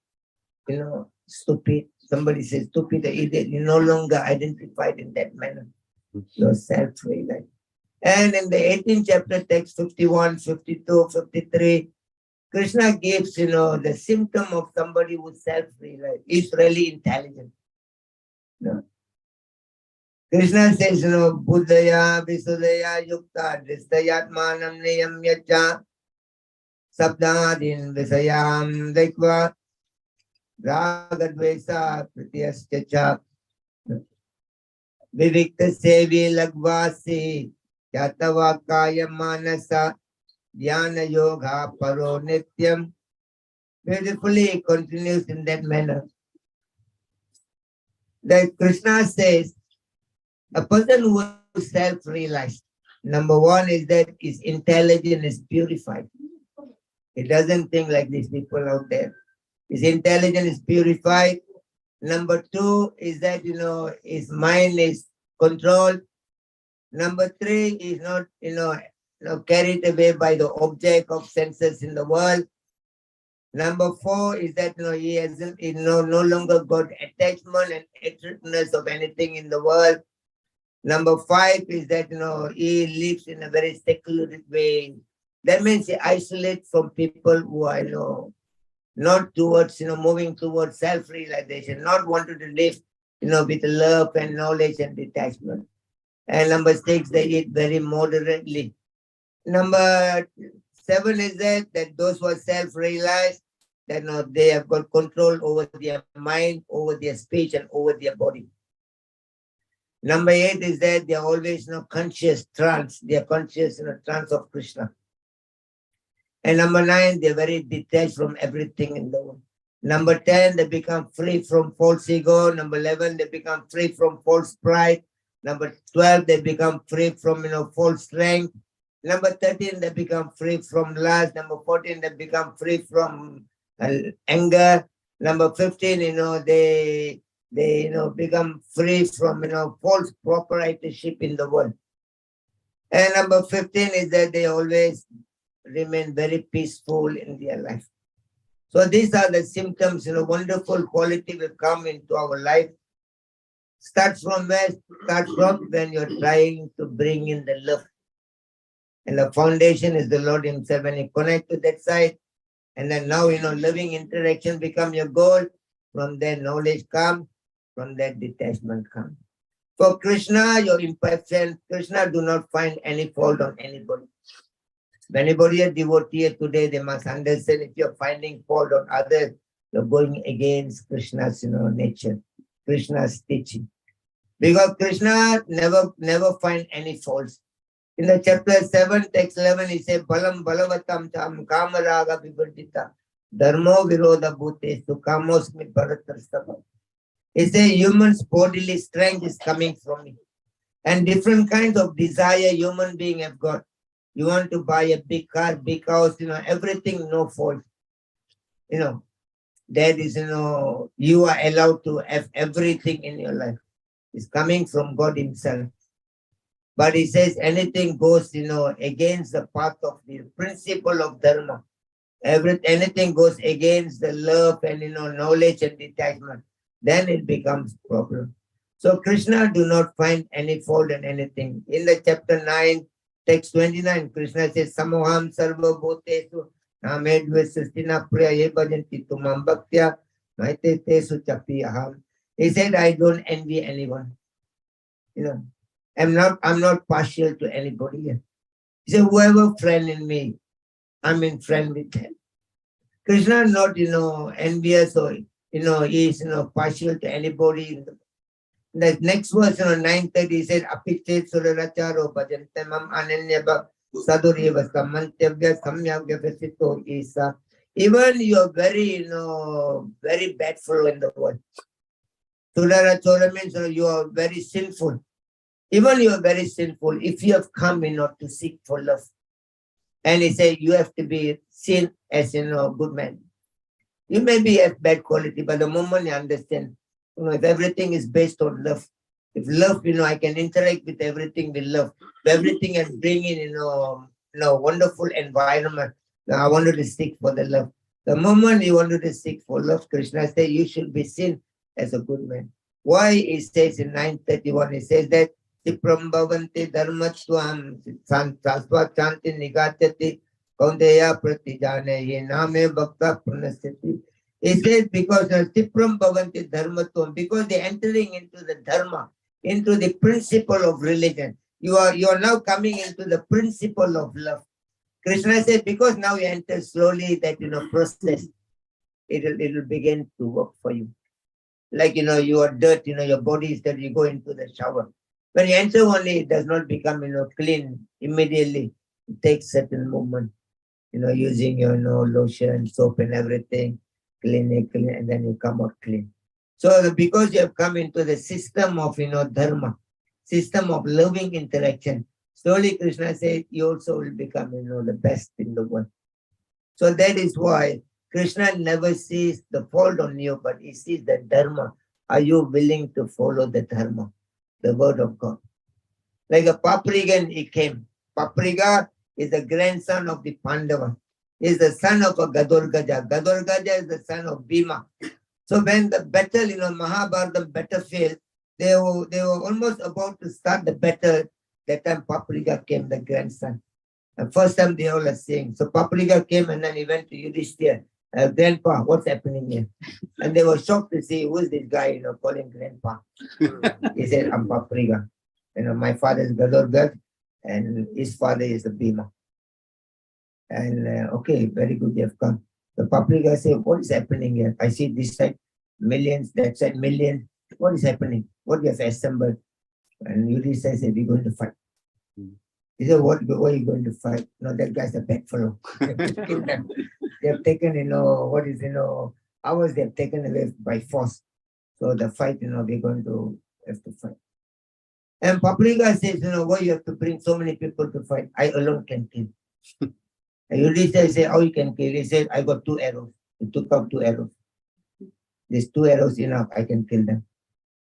stupid. Somebody says stupid or idiot. You're no longer identified in that manner. You're self-realized. And in the 18th chapter, text 51, 52, 53, Krishna gives, the symptom of somebody who's self-realized, is really intelligent. Krishna says, Buddhaya, Visudaya, Yukta, Dristayatmanam Niyam Yacha, Sabdadin Visayam Dekva, Ragadvesa, Pritiyascha, Vivikta Sevi Lagvasi, Yatava Kaya Manasa, Dhyana Yoga Paro Nityam. Beautifully continues in that manner. That Krishna says, a person who is self-realized, number one is that his intelligence is purified. He doesn't think like these people out there. His intelligence is purified. Number two is that, his mind is controlled. Number three is not, carried away by the object of senses in the world. Number four is that, he hasn't, no longer got attachment and attachedness of anything in the world. Number five is that, he lives in a very secluded way. That means he isolates from people who are, not towards, moving towards self-realization, not wanting to live, with love and knowledge and detachment. And number six, they eat very moderately. Number seven is that those who are self-realized, that they have got control over their mind, over their speech, and over their body. Number eight is that they are always conscious trance. They are conscious trance of Krishna. And number nine, they are very detached from everything in the world. Number 10, they become free from false ego. Number 11, they become free from false pride. Number 12, they become free from false strength. Number 13, they become free from lust. Number 14, they become free from anger. Number 15, they become free from false proprietorship in the world. And number 15 is that they always remain very peaceful in their life. So these are the symptoms, wonderful quality will come into our life. Starts from where? Starts from when you're trying to bring in the love. And the foundation is the Lord Himself. When you connect to that side, and then now, loving interaction become your goal. From there, knowledge comes. From that, detachment comes. For Krishna, your imperfection, Krishna do not find any fault on anybody. If anybody is devotee today, they must understand if you're finding fault on others, you're going against Krishna's nature, Krishna's teaching. Because Krishna never find any faults. In the chapter 7, text 11, he says, Balam balavatam tam kamaraga vibhardita dharmo virodha bhute sukamosmi bharatarstava. He says, human's bodily strength is coming from me. And different kinds of desire human being have got. You want to buy a big car, big house, everything, no fault. That is, you are allowed to have everything in your life. It's coming from God Himself. But He says anything goes, against the path of the principle of dharma. Anything goes against the love and, knowledge and detachment. Then it becomes a problem. So Krishna do not find any fault in anything. In the chapter 9, text 29, Krishna says, Samoham sarva bhutesu namedve sustina priya bhajanti tumam bhaktya maite tesu chapi aham. He said, I don't envy anyone. I'm not partial to anybody. He said, whoever friend in me, I'm in friend with them. Krishna not, envious or, is, partial to anybody. The next verse, 9:30, he said, Apiche Suraracharo Bhajantamam Ananyaba Sadureva Samantavya Samyavya Vasito Isa. Even you are very, very bad fellow in the world. Surarachara means you are very sinful. Even you are very sinful if you have come, to seek for love. And he said, you have to be seen as, a good man. You may be have bad quality, but the moment you understand, if everything is based on love, if love, I can interact with everything with love, everything and bring in, wonderful environment. Now, I wanted to seek for the love. The moment you wanted to seek for love, Krishna said, you should be seen as a good man. Why he says in 9:31, he says that Sipram Bhavanti Dharmatvam Sasva Chanti Nigatati Kaundeya Pratijane Ye Name Bhakta Pranasati. He says because Sipram Bhavanti Dharmatvam, because they're entering into the dharma, into the principle of religion. You are now coming into the principle of love. Krishna said, because now you enter slowly that process, it'll begin to work for you. Like you are dirt, your body is dirty, you go into the shower. When you enter only, it does not become clean immediately. It takes certain moment, using your lotion, soap and everything, clean, and then you come out clean. So because you have come into the system of dharma, system of loving interaction, slowly Krishna said you also will become the best in the world. So that is why Krishna never sees the fault on you, but he sees the dharma. Are you willing to follow the dharma, the word of God? Like a Paprigan, he came. Papriga is the grandson of the Pandava. He is the son of a Gadorgaja. Gadorgaja is the son of Bhima. So when the battle, Mahabharata battlefield, they were almost about to start the battle. That time Papriga came, the grandson. And first time they all are saying. So Papriga came and then he went to Yudhishthira. Grandpa, what's happening here? And they were shocked to see who is this guy, calling grandpa. He said, I'm Papriga. My father is Gadorgad and his father is a Bhima. And okay, very good, you have come. The Papriga said, what is happening here? I see this side millions, that side millions. What is happening? What you have assembled? And Yudhishthira said, we're going to fight. He said, what are you going to fight? No, that guy's a bad fellow. They have taken, hours they have taken away by force. So the fight, we're going to have to fight. And Papriga says, why you have to bring so many people to fight? I alone can kill. And Yudhishthira said, how you can kill? He said, I got 2 arrows. He took out 2 arrows. There's 2 arrows enough, I can kill them.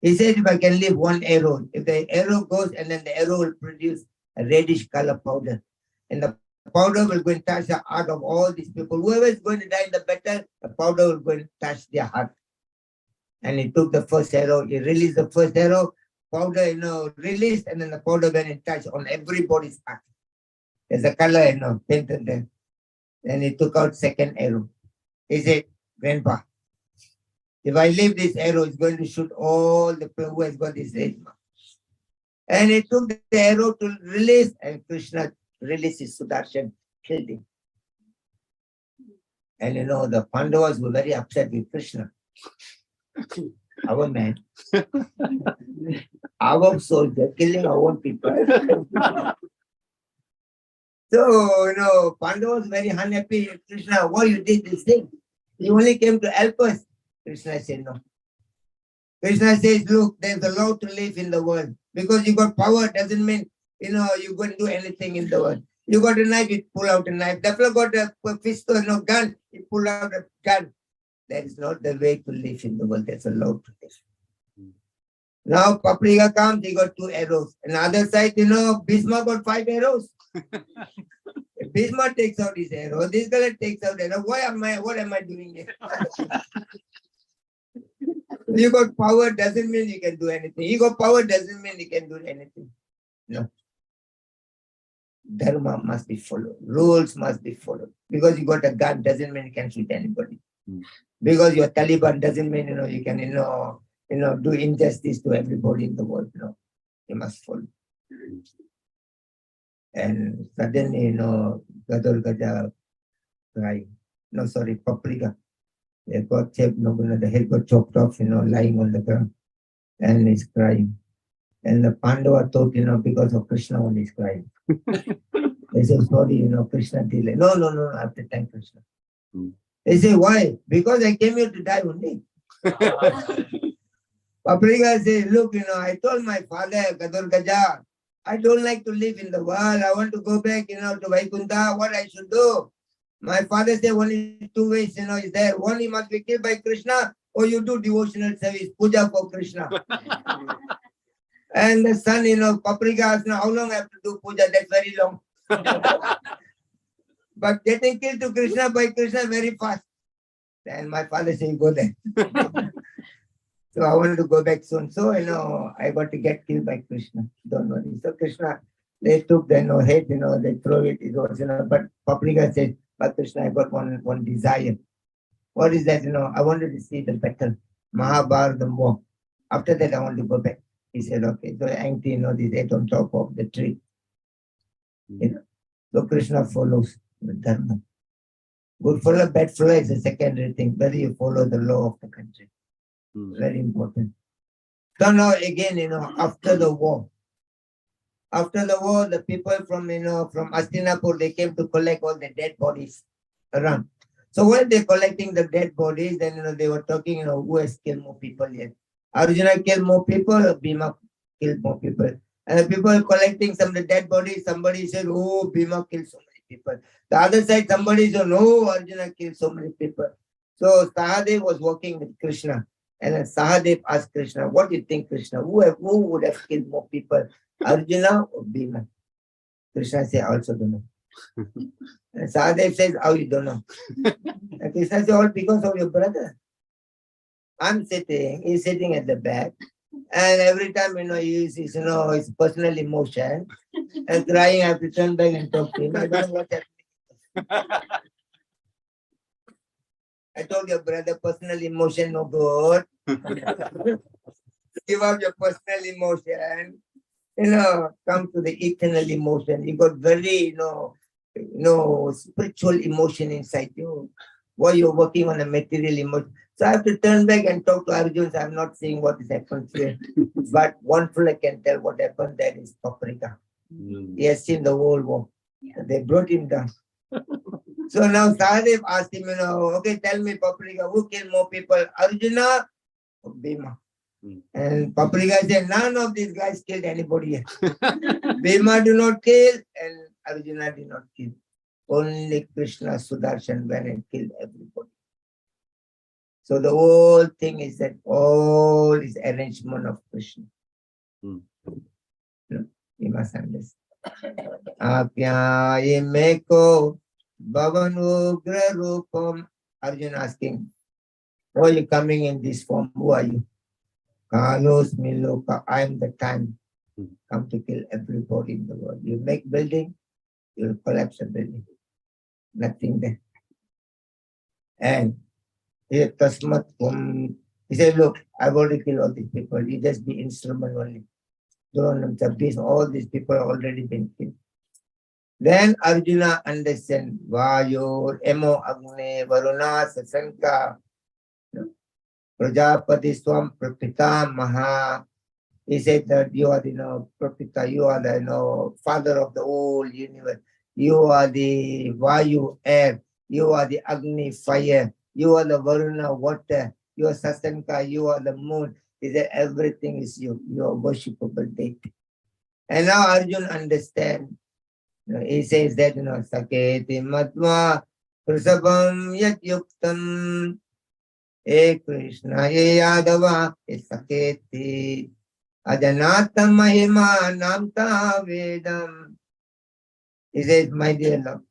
He said, if I can leave 1 arrow, if the arrow goes and then the arrow will produce a reddish color powder. And the powder will go and touch the heart of all these people. Whoever is going to die in the battle, the powder will go and touch their heart. And he took the first arrow, he released the first arrow, powder, released, and then the powder went and touched on everybody's heart. There's a color, painted there. Then he took out second arrow. He said, Grandpa, if I leave this arrow, it's going to shoot all the people who has got this red mark. And he took the arrow to release, and Krishna released his Sudarshan, killed him. And the Pandavas were very upset with Krishna. Our man, our soldier, killing our own people. So, Pandava was very unhappy. Krishna, why you did this thing? You only came to help us. Krishna said no. Krishna says, look, there's a law to live in the world. Because you got power doesn't mean, you're going to do anything in the world. You got a knife, you pull out a knife. The fellow got a pistol, gun, he pull out a gun. That is not the way to live in the world. There's a law to live. Now Papriga comes, he got 2 arrows. And the other side, Bhishma got 5 arrows. If Bhishma takes out his arrow, this guy takes out arrow. What am I doing here? You got power doesn't mean you can do anything. You got power doesn't mean you can do anything. No. Dharma must be followed. Rules must be followed. Because you got a gun doesn't mean you can shoot anybody. Because you're Taliban doesn't mean you can do injustice to everybody in the world. No. You must follow. And suddenly, Gadol Gaja crying. No, sorry, paprika. They got chopped, the head got chopped off, lying on the ground. And he's crying. And the Pandava thought, because of Krishna only he's crying. They said, sorry, Krishna delayed. No, I have to thank Krishna. They say, why? Because I came here to die only. Paprika says, look, I told my father, Gadur Gaja, I don't like to live in the world. I want to go back, to Vaikunta. What I should do? My father said only two ways, is there. One, he must be killed by Krishna, or you do devotional service, puja for Krishna. And the son, Paprika asked, how long I have to do puja? That's very long. But getting killed to Krishna by Krishna very fast. Then my father said, go there. So I want to go back soon. So, I got to get killed by Krishna. Don't worry. So Krishna, they took the head, they throw it. It was, but Paprika said, but Krishna, I got one desire. What is that? I wanted to see the battle, Mahabharata war. After that, I want to go back. He said, okay. So Auntie, this ate on top of the tree. So Krishna follows the dharma. Good fellow, bad fellow is a secondary thing. Whether you follow the law of the country. Very important. So now again, after the war, the people from Hastinapur, they came to collect all the dead bodies around. So when they're collecting the dead bodies, then, they were talking, who has killed more people yet? Arjuna killed more people, or Bhima killed more people? And the people collecting some of the dead bodies, somebody said, oh, Bhima killed so many people. The other side, somebody said, no, Arjuna killed so many people. So Sahadev was working with Krishna. And then Sahadev asked Krishna, what do you think, Krishna? Who would have killed more people, Arjuna or Bhima? Krishna said, I also don't know. And Sahadev says, how you don't know? And Krishna said, all because of your brother. He's sitting at the back. And every time, he's his personal emotion. And crying, I have to turn back and talk to him. I don't know what's happening. I told your brother, personal emotion no good. Give up your personal emotion. Come to the eternal emotion. You got very, spiritual emotion inside you. While you're working on a material emotion. So I have to turn back and talk to Arjun. So I'm not saying what has happened here. But one fellow can tell what happened. That is Paprika. He has seen the whole war. They brought him down. So now Sahadev asked him, okay, tell me, Paprika, who killed more people, Arjuna or Bhima? And Paprika said, none of these guys killed anybody yet. Bhima do not kill and Arjuna did not kill. Only Krishna, Sudarshan went and killed everybody. So the whole thing is that all is arrangement of Krishna. You must understand. Apyaye meko bhavanugra rupam. Arjuna asking, why are you coming in this form? Who are you? Kalos miloka. I am the time. Come to kill everybody in the world. You make building, you'll collapse a building. Nothing there. And he said, look, I've already killed all these people. You just be instrument only. All these people have already been killed. Then Arjuna understand Vayu, Emo, Agne, Varuna, Sasanka, Prajapati, Swam, Prapita, Maha. He said that you are the Prapita, you are the father of the whole universe. You are the Vayu, air. You are the Agni, fire. You are the Varuna, water. You are Sasanka, you are the moon. He said everything is you. You are worshipable deity. And now Arjuna understand. He says that, Saketi Matma Prasabam Yat Yuktam E Krishna E Yadava E Saketi Ajanata Mahima Namta Vedam. He says, my dear Lord,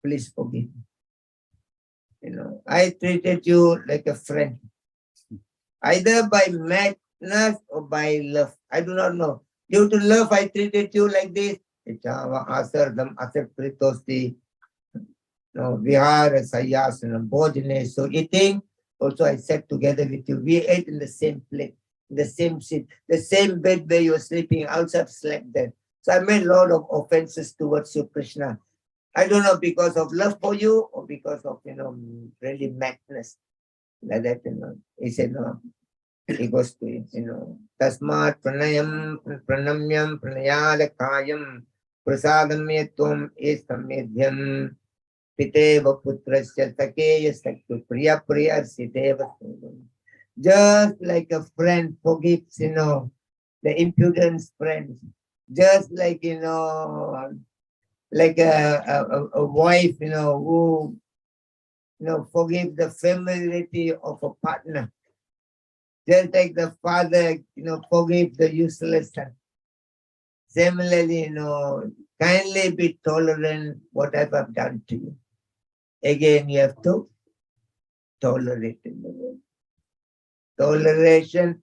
please forgive me. I treated you like a friend. Either by madness or by love. I do not know. Due to love, I treated you like this. Vihara, Sayasana, Bhojane. So eating, also I sat together with you. We ate in the same plate, in the same seat, the same bed where you were sleeping. I also have slept there. So I made a lot of offenses towards you, Krishna. I don't know, because of love for you or because of, really madness. Like that, He said, no, he goes to it, Tasmat pranamyam pranayada kayam prasadamya tvam estamedhyam piteva putrasya takeya saktu priya priya siteva. Just like a friend forgives, the impudent friends. Just like, like a wife, who, forgive the familiarity of a partner. Just like the father, forgive the useless son. Similarly, kindly be tolerant whatever I've done to you. Again, you have to tolerate in the world. Toleration,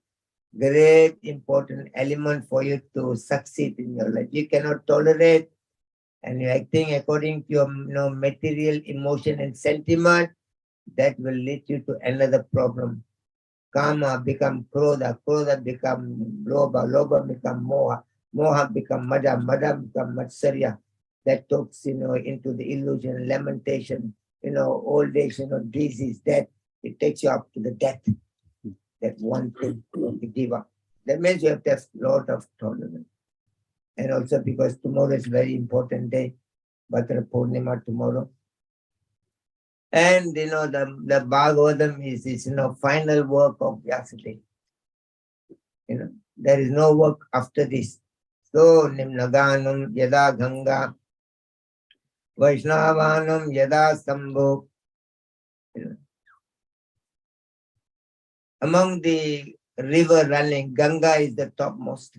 great important element for you to succeed in your life. You cannot tolerate and you're acting according to your material emotion and sentiment, that will lead you to another problem. Kama become krodha, krodha become lobha, lobha become moha, moha become mada, mada become matsarya. That talks, into the illusion, lamentation, old age, disease, death. It takes you up to the death. That one thing, to give up. That means you have to have a lot of tolerance. And also because tomorrow is a very important day, Bhadra Purnima tomorrow. And the Bhagavatam is this final work of Vyasadeva. There is no work after this. So Nimnaganam Yada Ganga Vaishnavanam Yada Sambho. Among the river running, Ganga is the topmost.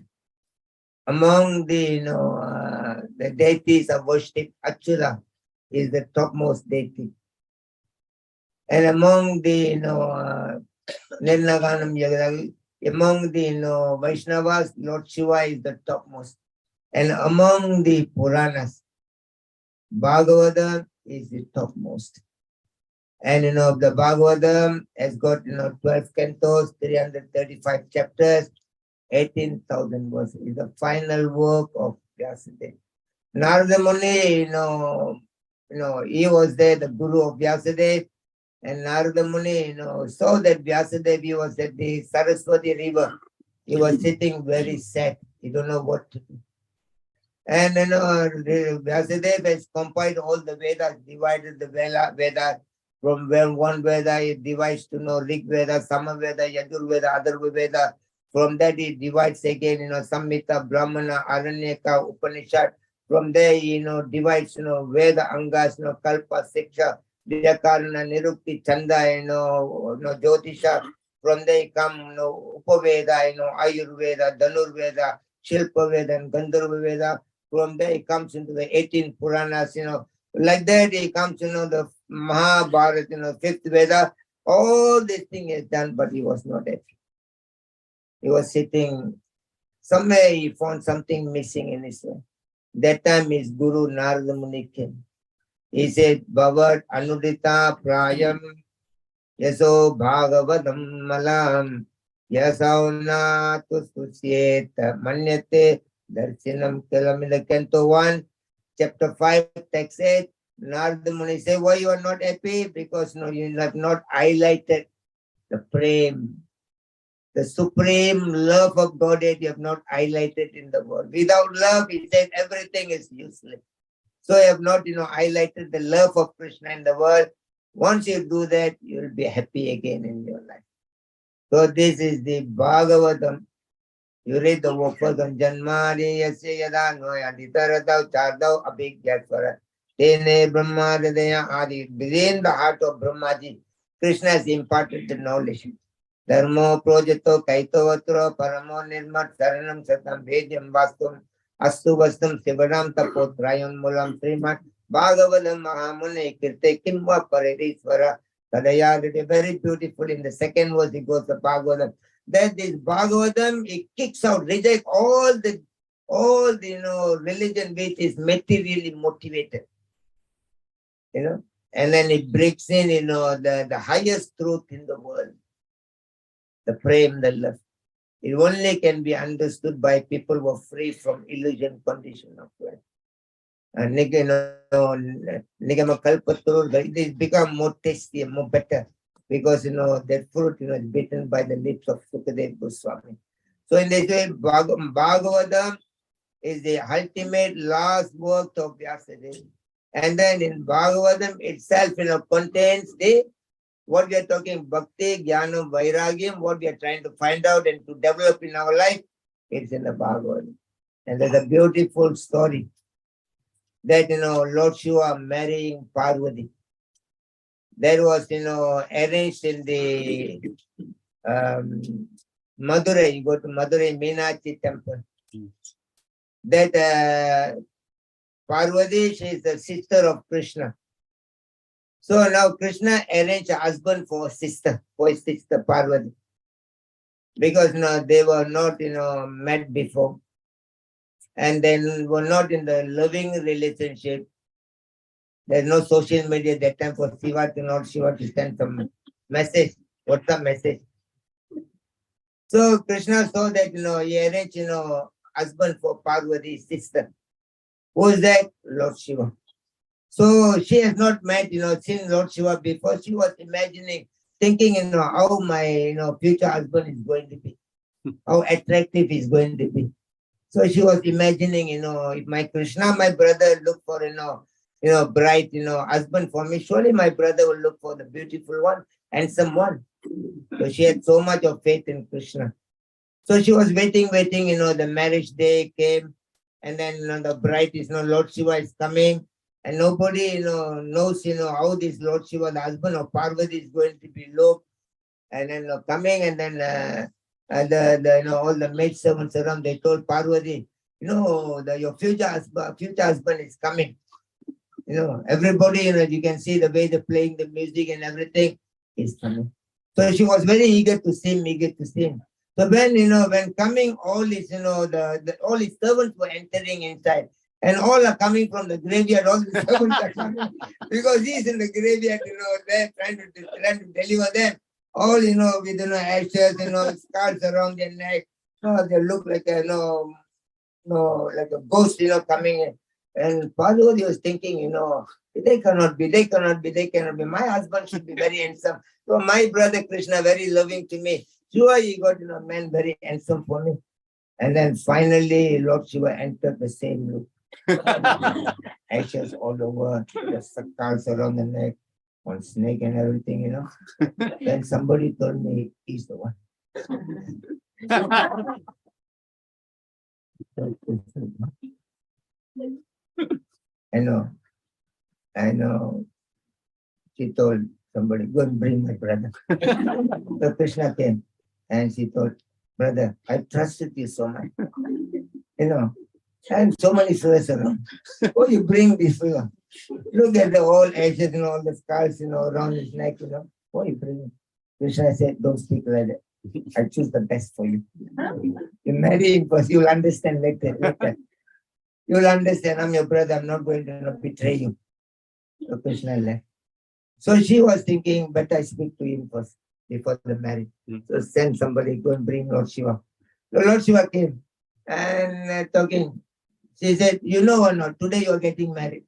Among the the deities of worship, Achyuta is the topmost deity. And among the Nirnaganam Yagada, among the Vaishnavas, Lord Shiva is the topmost. And among the Puranas, Bhagavatam is the topmost. And the Bhagavatam has got 12 cantos, 335 chapters, 18,000 verses. It's the final work of Vyasadeva. Narada Muni, he was there, the guru of Vyasadeva. And Narada Muni, saw that Vyasadeva was at the Saraswati river. He was sitting very sad. He don't know what to do. And Vyasadeva has compiled all the Vedas, divided the Vedas from where one Veda he divides to Rig Veda, Sama Veda, Yadur Veda, other Veda. From that he divides again, Samhita, Brahmana, Aranyaka, Upanishad. From there he divides Veda Angas, Kalpa, Siksha, Vyakarana, Nirukti, Chanda, Jyotisha. From there he come Upaveda, Ayurveda, Dhanurveda, Shilpa Veda, and Gandharva Veda. From there he comes into the 18 Puranas, like that he comes, the Mahabharata, 5th Veda. All this thing is done, but he was not happy. He was sitting, somewhere he found something missing in his life. That time his guru Narada Muni came. He said, Bhavat Anudita Prayam Yaso Bhagavatam Malam Yasauna Tususyeta Manyate Darsinam Kalam. In the Canto 1, chapter 5, text 8, Narada Muni said, why you are not happy? Because you have not highlighted the prem, the supreme love of Godhead. You have not highlighted in the world. Without love, he said, everything is useless. So you have not, highlighted the love of Krishna in the world. Once you do that, you will be happy again in your life. So this is the Bhagavatam. You read the first one, Janmari Yasya Yada Noya Ditaradav Chardau Abhigyaswara Tene Brahma Hridaya Adi. Within the heart of Brahmaji, Krishna has imparted the knowledge. Dharmo Projato Kaitovatro Paramo Nirmat Saranam Satam Bhedyam Vastum Astu Vastum Sivaram Tapotrayan Mulam Srimat Bhagavatam Mahamune Kirte Kimva Paridiswara Tadaya. Very beautiful. In the second verse, it goes the Bhagavatam. That this Bhagavatam, it kicks out, rejects all the religion which is materially motivated. And then it breaks in, the highest truth in the world. The prem, the love. It only can be understood by people who are free from illusion condition of life. it is become more tasty and more better because that fruit is bitten by the lips of Sukadev Goswami. So in this way, Bhagavatam is the ultimate last work of Vyasadeva. And then in Bhagavatam itself, contains the what we are talking, Bhakti, Jnanam, Vairagyam, what we are trying to find out and to develop in our life, it's in the Bhagavatam. And there's a beautiful story that, Lord Shiva marrying Parvati. That was, arranged in the Madurai. You go to Madurai Meenakshi temple. That Parvati, she is the sister of Krishna. So now Krishna arranged a husband for his sister Parvati. Because they were not, met before. And then were not in the loving relationship. There's no social media at that time for Shiva to send some message. What's the message? So Krishna saw that, he arranged, husband for Parvati's sister. Who is that? Lord Shiva. So she has not met, seen Lord Shiva before. She was imagining, thinking, how my, future husband is going to be, how attractive he's going to be. So she was imagining, if my Krishna, my brother, look for, bright, husband for me, surely my brother will look for the beautiful one, handsome one. So she had so much of faith in Krishna. So she was waiting, the marriage day came, and then the bride is, Lord Shiva is coming, and nobody, knows, how this Lord Shiva, the husband of Parvati, is going to be looked, and then coming, and then all the maid servants around, they told Parvati, your future husband is coming. Everybody, you can see the way they're playing the music and everything is coming. So she was very eager to see him. So when coming, all his, all his servants were entering inside. And all are coming from the graveyard, all the servants are coming. Because he's in the graveyard, they're trying to deliver them. All, with, ashes, scars around their neck. They look like a, like a ghost, coming in. And Parvati was thinking, they cannot be. My husband should be very handsome. So my brother Krishna, very loving to me. Sure, he got, man very handsome for me. And then finally, Lord Shiva entered the same look. Ashes all over, the scars around the neck, one snake and everything, Then somebody told me he's the one. I know. She told somebody, go and bring my brother. So Krishna came and she told, brother, I trusted you so much. And so many fellows around. Oh, you bring this fellow. Look at the whole ashes and all the scars, around his neck, Oh, you bring him. Krishna said, don't speak like that. I choose the best for you. You marry him because you'll understand later. You'll understand, I'm your brother, I'm not going to betray you. So Krishna left. So she was thinking, better I speak to him first before the marriage. So send somebody, go and bring Lord Shiva. So Lord Shiva came and talking. She said, you know or not, today you're getting married.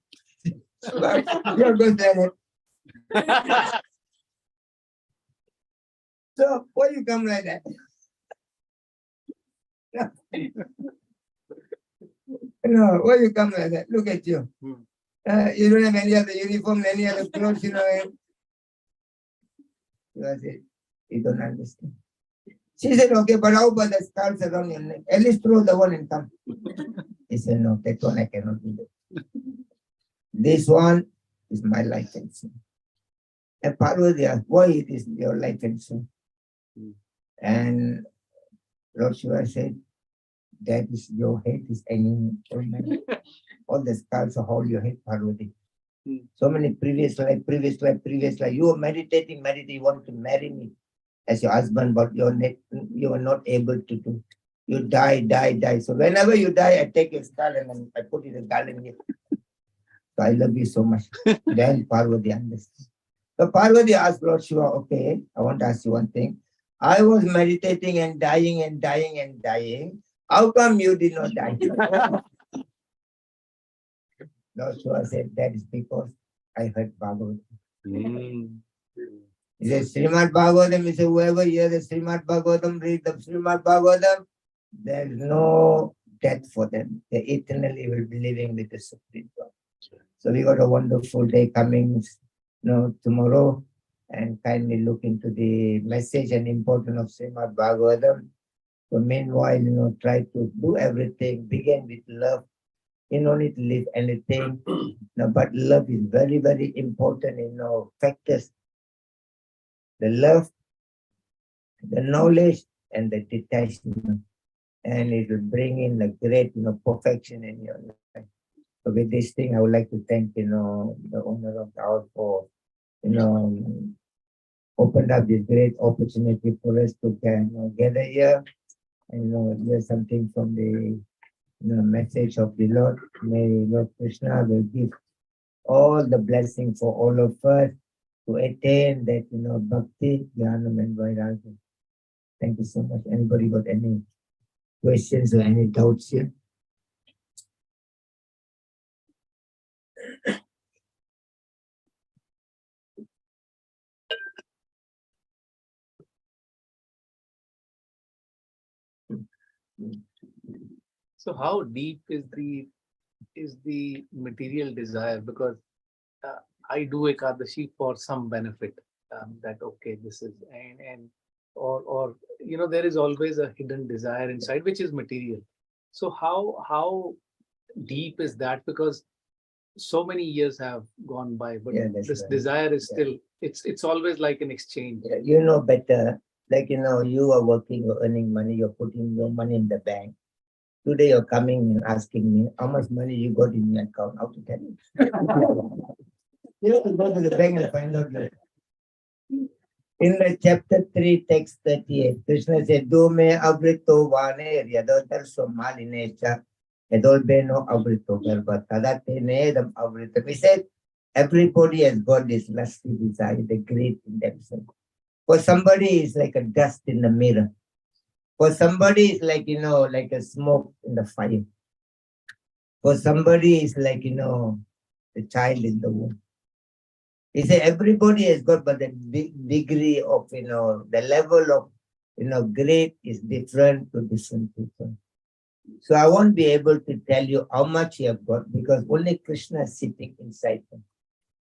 You're going to So why you come like that? No, why you come like that? Look at you. You don't have any other uniform, any other clothes, You said, you don't understand. She said, okay, but how about the scars around your neck? At least throw the one and come. He said, no, that one I cannot do that. This one is my life and sin. And Parvati asked, why it is your life and sin? And Lord Shiva said, that is your head is hanging all the scars of all your head, Parvati. So many previous life. You were meditating, you want to marry me as your husband, but you were not able to do. You die. So whenever you die, I take your skull and then I put it in a garland here. So I love you so much. Then Parvati understood. So Parvati asked Lord Shiva, okay, I want to ask you one thing. I was meditating and dying. How come you did not die? Joshua said, that is because I heard Bhagavatam. Mm. He says, Srimad Bhagavatam, he said, whoever hears the Srimad Bhagavatam, read the Srimad Bhagavatam, there is no death for them. They eternally will be living with the Supreme God. So we got a wonderful day coming, tomorrow, and kindly look into the message and importance of Srimad Bhagavatam. So meanwhile, try to do everything, begin with love. You don't need to live anything, but love is very, very important, factors. The love, the knowledge, and the detachment. And it will bring in a great, perfection in your life. So with this thing, I would like to thank, the owner of the house for, opened up this great opportunity for us to gather here and, hear something from the, message of the Lord. May Lord Krishna will give all the blessing for all of us to attain that, Bhakti, Jnanam and Vairagya. Thank you so much. Anybody got any questions or any doubts here? So how deep is the material desire? Because I do Ekadashi for some benefit. That okay, this is and or there is always a hidden desire inside which is material. So how deep is that? Because so many years have gone by, but Yeah, that's this right. desire is still it's always like an exchange. Yeah, you know better. Like, you are working, you're earning money, you're putting your money in the bank. Today you're coming and asking me how much money you got in your account. How to tell you? You have to go to the bank and find out that. In the chapter 3, text 38, Krishna said, Do me avrito vane yadodar somalinecha yadolbeno avrito garba tadate nedam avrito. He said, everybody has got this lusty desire, the great in themselves. For somebody, it's like a dust in the mirror. For somebody, it's like, like a smoke in the fire. For somebody, it's like, the child in the womb. He said everybody has got, but the degree of, the level of, great is different to different people. So I won't be able to tell you how much you have got because only Krishna is sitting inside them.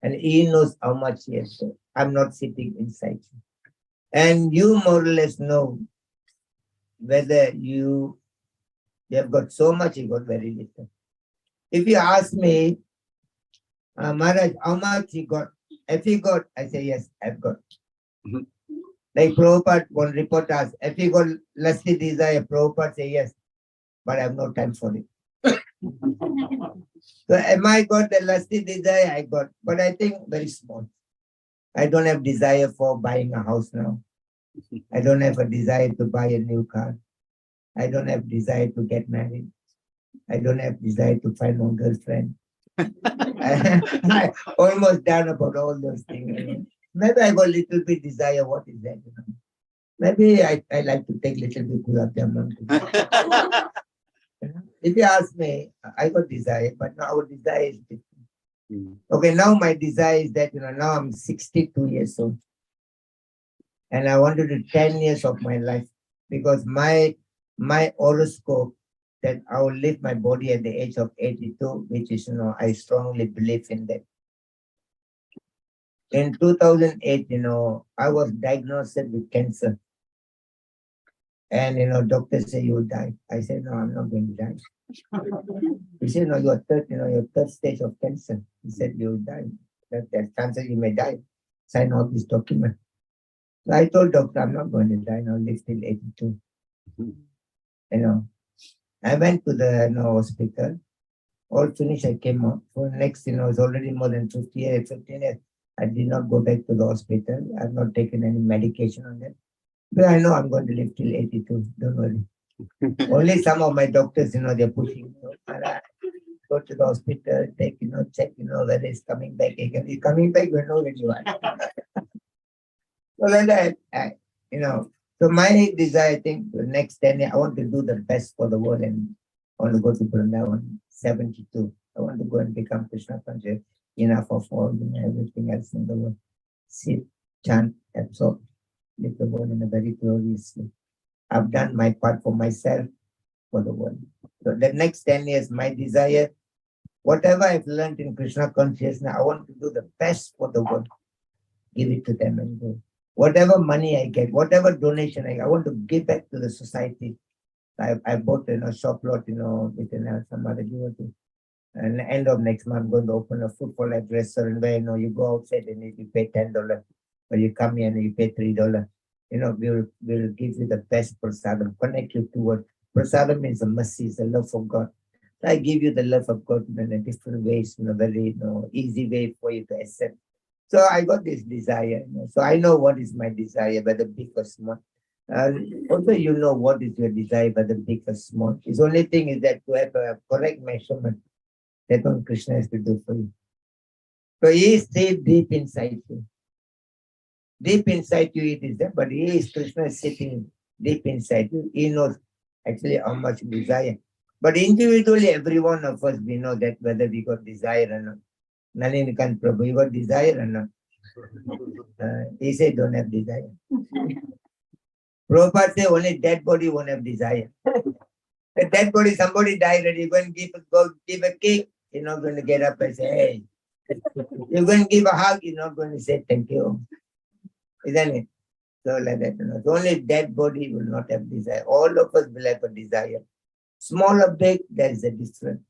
And he knows how much he has got. I'm not sitting inside you. And you more or less know whether you have got so much, you got very little. If you ask me, Maharaj, how much you got? If you got, I say, yes, I've got. Like Prabhupada, one report asked, if you got lusty desire, Prabhupada say, yes, but I have no time for it. So am I got the lusty desire? I got, but I think very small. I don't have desire for buying a house now. I don't have a desire to buy a new car. I don't have desire to get married. I don't have desire to find one girlfriend. I almost done about all those things. Maybe I got a little bit desire. What is that? Maybe I like to take little bit gulab jamun. If you ask me, I got desire, but now our desire is different. Okay, now my desire is that now I'm 62 years old, and I want to do 10 years of my life because my horoscope that I will leave my body at the age of 82, which is, I strongly believe in that. In 2008, I was diagnosed with cancer. And, doctor said, you will die. I said, no, I'm not going to die. He said, no, your third stage of cancer. He said, you will die. There's chances you may die. Sign all this document. So I told doctor, I'm not going to die. I'll live till 82. I went to the hospital. All finished, I came out. For next, it's already more than 15 years. I did not go back to the hospital. I've not taken any medication on that. But I know I'm going to live till 82. Don't worry. Only some of my doctors, they're pushing. Go to the hospital, take, check, whether it's coming back again. It's coming back, we know when you are. So like that, so my desire, I think, the next 10 years, I want to do the best for the world and I want to go to Vrindavan, 72. I want to go and become Krishna conscious. Enough of all, everything else in the world. Sit, chant, absorb, live the world in a very glorious way. I've done my part for myself, for the world. So the next 10 years, my desire, whatever I've learned in Krishna consciousness, I want to do the best for the world. Give it to them and go. Whatever money I get, whatever donation I want to give back to the society. I bought a shop lot, with some other devotee. And the end of next month, I'm going to open a food for life restaurant where you go outside and you pay $10, but you come here and you pay $3. We'll give you the best prasadam, connect you towards prasadam means the mercy, is the love of God. So I give you the love of God in a different ways, in a very easy way for you to accept. So I got this desire. So I know what is my desire, whether big or small. Also, you know what is your desire, whether big or small. His only thing is that to have a correct measurement. That's what Krishna has to do for you. So he is deep inside you. Deep inside you it is there, but he is Krishna sitting deep inside you. He knows actually how much desire. But individually, every one of us, we know that whether we got desire or not. Nalinikan Prabhu, you got desire or not? He said, don't have desire. Prabhupada said, only dead body won't have desire. A dead body, somebody died and you're going to give a cake, you're not going to get up and say, hey. You're going to give a hug, you're not going to say thank you. Isn't it? So like that, So only dead body will not have desire. All of us will have a desire. Small or big, there is a difference.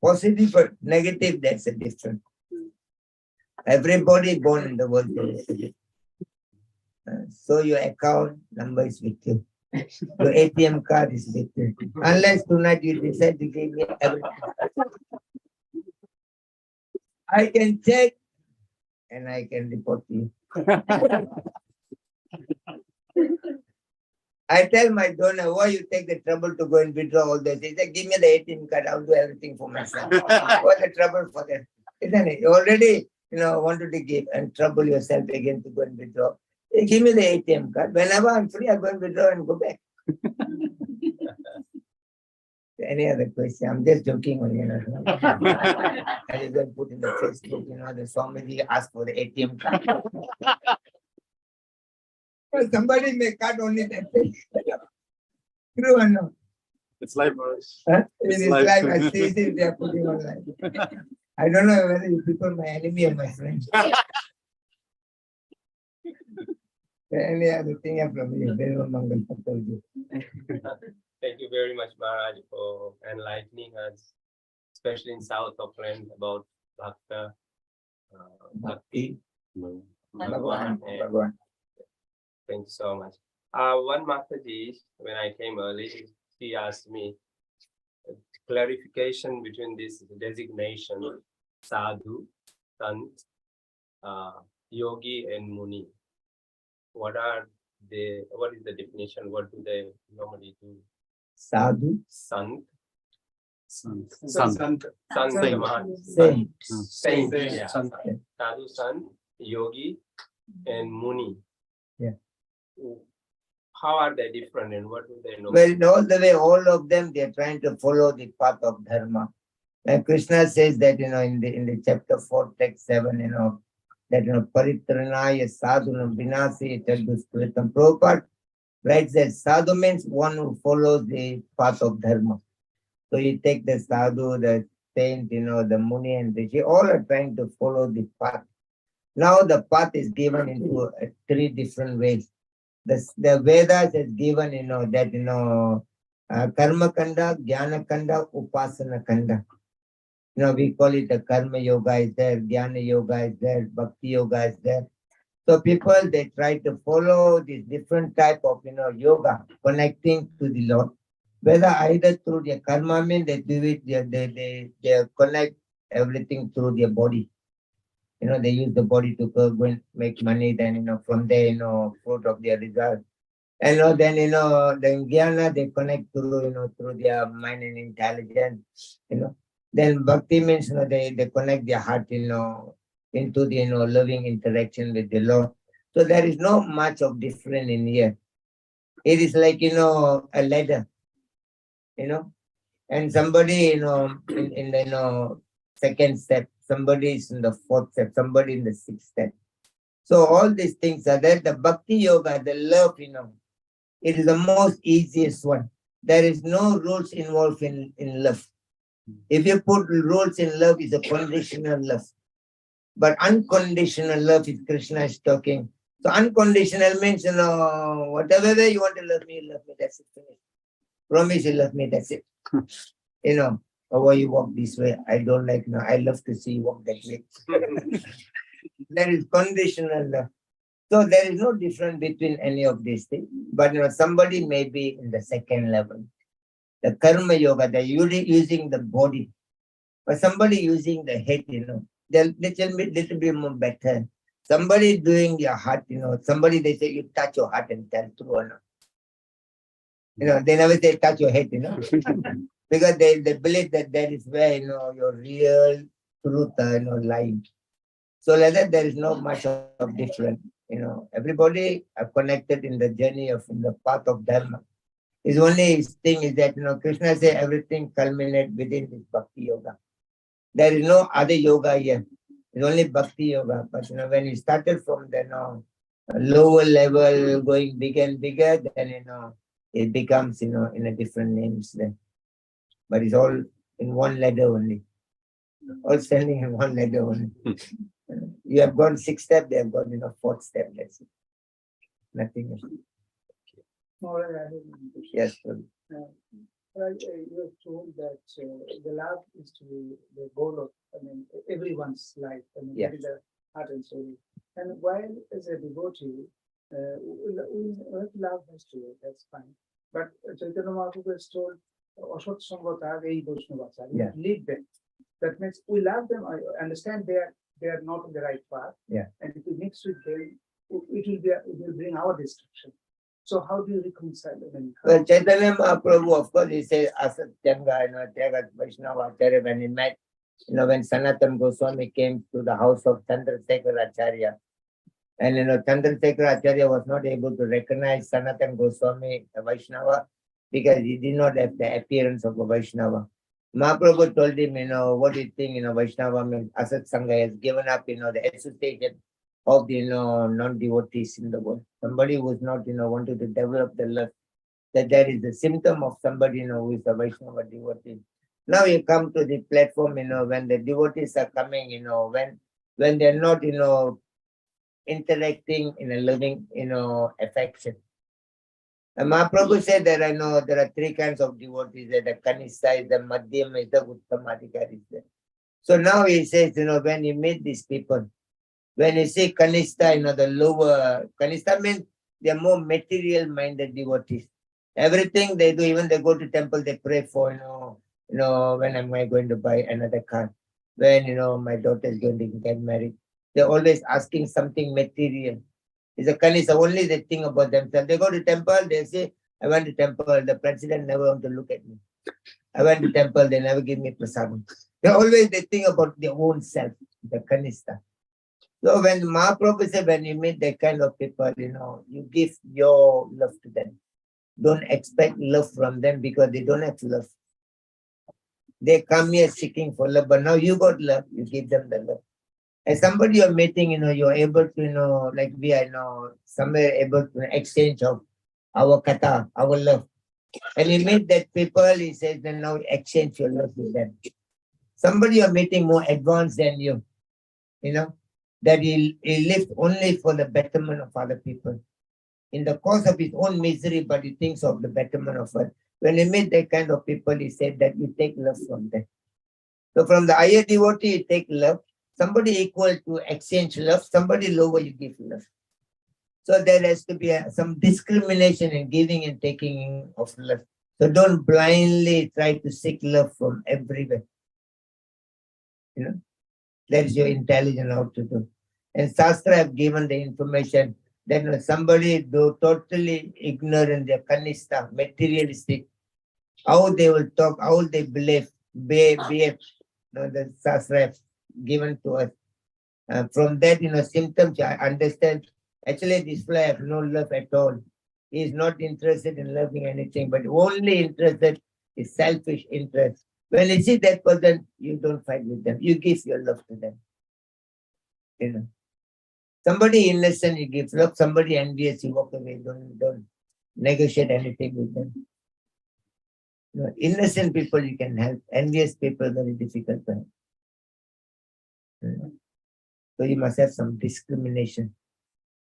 Positive or negative, that's a difference. Everybody born in the world is a difference. So your account number is with you. Your ATM card is with you. Unless tonight you decide to give me everything. I can check and I can report to you. I tell my donor, why you take the trouble to go and withdraw all this? He said, give me the ATM card, I'll do everything for myself. What's the trouble for that? Isn't it? You already, wanted to give and trouble yourself again to go and withdraw. Give me the ATM card. Whenever I'm free, I go and withdraw and go back. Any other question? I'm just joking on I just going to put in the Facebook, the Swami asked for the ATM card. Well, somebody may cut only that thing. True or no? It's live. It's live. I see it, they are putting online. I don't know whether you people are my enemy or my friend. Any other thing from you? Thank you very much, Maharaj, for enlightening us, especially in South Auckland, about Bhakti. Bhagwan. Thank you so much. One Mataji, when I came early, she asked me clarification between this designation, sadhu, sant, yogi, and muni. What is the definition? What do they normally do? Sadhu. Sant. Sant. Sant. Saint. Saint. Yeah. Sant. Sadhu, sant, yogi, and muni. Yeah. How are they different and what do they know? Well, all the way, all of them, they are trying to follow the path of dharma. And Krishna says that, in the chapter 4, text 7, that, paritranaya sadhunam vinasi tadduskritam. Prabhupada writes that sadhu means one who follows the path of dharma. So you take the sadhu, the saint, the muni and the rishi, all are trying to follow the path. Now the path is given into 3 different ways. The Vedas is given, that, karma kanda, jnana kanda, upasana kanda. We call it the karma yoga is there, jnana yoga is there, bhakti yoga is there. So people, they try to follow this different type of, yoga, connecting to the Lord. Whether either through their karma, means they do it, they connect everything through their body. They use the body to go and make money, then, from there, fruit of their result. And then, the jnana, they connect through, through their mind and intelligence, Then bhakti means, they connect their heart, into the, loving interaction with the Lord. So there is no much of difference in here. It is like, a ladder, and somebody, in the, second step, somebody is in the fourth step, somebody in the sixth step. So all these things are there. The bhakti yoga, the love, it is the most easiest one. There is no rules involved in love. If you put rules in love, it's a conditional love. But unconditional love is Krishna is talking. So unconditional means, whatever way you want to love me, that's it. Promise you love me, that's it. Why you walk this way, I don't like, I love to see you walk that way. That is conditional love. So there is no difference between any of these things. But somebody may be in the second level. The karma yoga, they're using the body. But somebody using the head, they're little bit more better. Somebody doing your heart, somebody they say you touch your heart and tell true or not. They never say touch your head, because they believe that is where, your real truth, lying. So like that, there is not much of difference. Everybody are connected in the journey of in the path of Dharma. His only thing is that, Krishna says everything culminates within this bhakti yoga. There is no other yoga here. It's only bhakti yoga. But when you started from the lower level, going bigger and bigger, then it becomes in a different names then. But it's all in one ladder only. All standing in one ladder only. You have gone 6 steps, they have gone 4th step. That's it. Nothing else. Yes, sir. You have told that the love is to be the goal of everyone's life. Yeah. That is the heart and soul. And while as a devotee, we love has to, that's fine. But Chaitanya Mahaprabhu has told Ashot Sangata, Vei Vaishnavasa, Yeah. lead them. That means we love them. I understand they are not on the right path. Yeah. And if we mix with them, it will bring our destruction. So how do you reconcile them? Well, Chaitanya Mahaprabhu, of course, he says, Asat Janga, Tyagat Vaishnava Acharya, when he met, when Sanatana Goswami came to the house of Chandrasekhar Acharya. And, Chandrasekhar Acharya was not able to recognize Sanatana Goswami, a Vaishnava, because he did not have the appearance of a Vaishnava. Mahaprabhu told him, what do you think, Vaishnava means Asat Sangha has given up, the association of the non-devotees in the world. Somebody who is not, wanted to develop the love, that there is a symptom of somebody, who is a Vaishnava devotee. Now you come to the platform, when the devotees are coming, when they're not, interacting in a loving, affection. And Mahaprabhu said there are 3 kinds of devotees. The Kanista is the Madhyam is the Uttamadhikari is there. So now he says, when you meet these people, when you say Kanista, the lower, Kanista means they are more material-minded devotees. Everything they do, even they go to temple, they pray for, when am I going to buy another car? When, my daughter is going to get married. They're always asking something material. It's a Kanista, only they think about themselves. They go to temple, they say, I went to temple, the president never want to look at me. I went to temple, they never give me prasadam. They think about their own self, the Kanista. So when Mahaprabhu said, when you meet that kind of people, you give your love to them. Don't expect love from them because they don't have love. They come here seeking for love, but now you got love, you give them the love. As somebody you're meeting, you're able to, like we are somewhere able to exchange of our kata, our love. And you meet that people, he says, then now exchange your love with them. Somebody you're meeting more advanced than you, that he lived only for the betterment of other people. In the course of his own misery, but he thinks of the betterment of others. When you meet that kind of people, he said that you take love from them. So from the higher devotee, you take love. Somebody equal to exchange love, somebody lower, you give love. So there has to be some discrimination in giving and taking of love. So don't blindly try to seek love from everywhere. That is your intelligence how to do. And Shastra have given the information that when somebody do totally ignorant, they're kanista, materialistic, how they will talk, how they behave, the Shastra have given to us. From that, symptoms, I understand. Actually, this fly have no love at all. He is not interested in loving anything, but only interested in selfish interest. When you see that person, you don't fight with them. You give your love to them. You know. Somebody innocent, you give love. Somebody envious, you walk away. Don't negotiate anything with them. You know, innocent people you can help. Envious people very difficult to help. You know. So you must have some discrimination.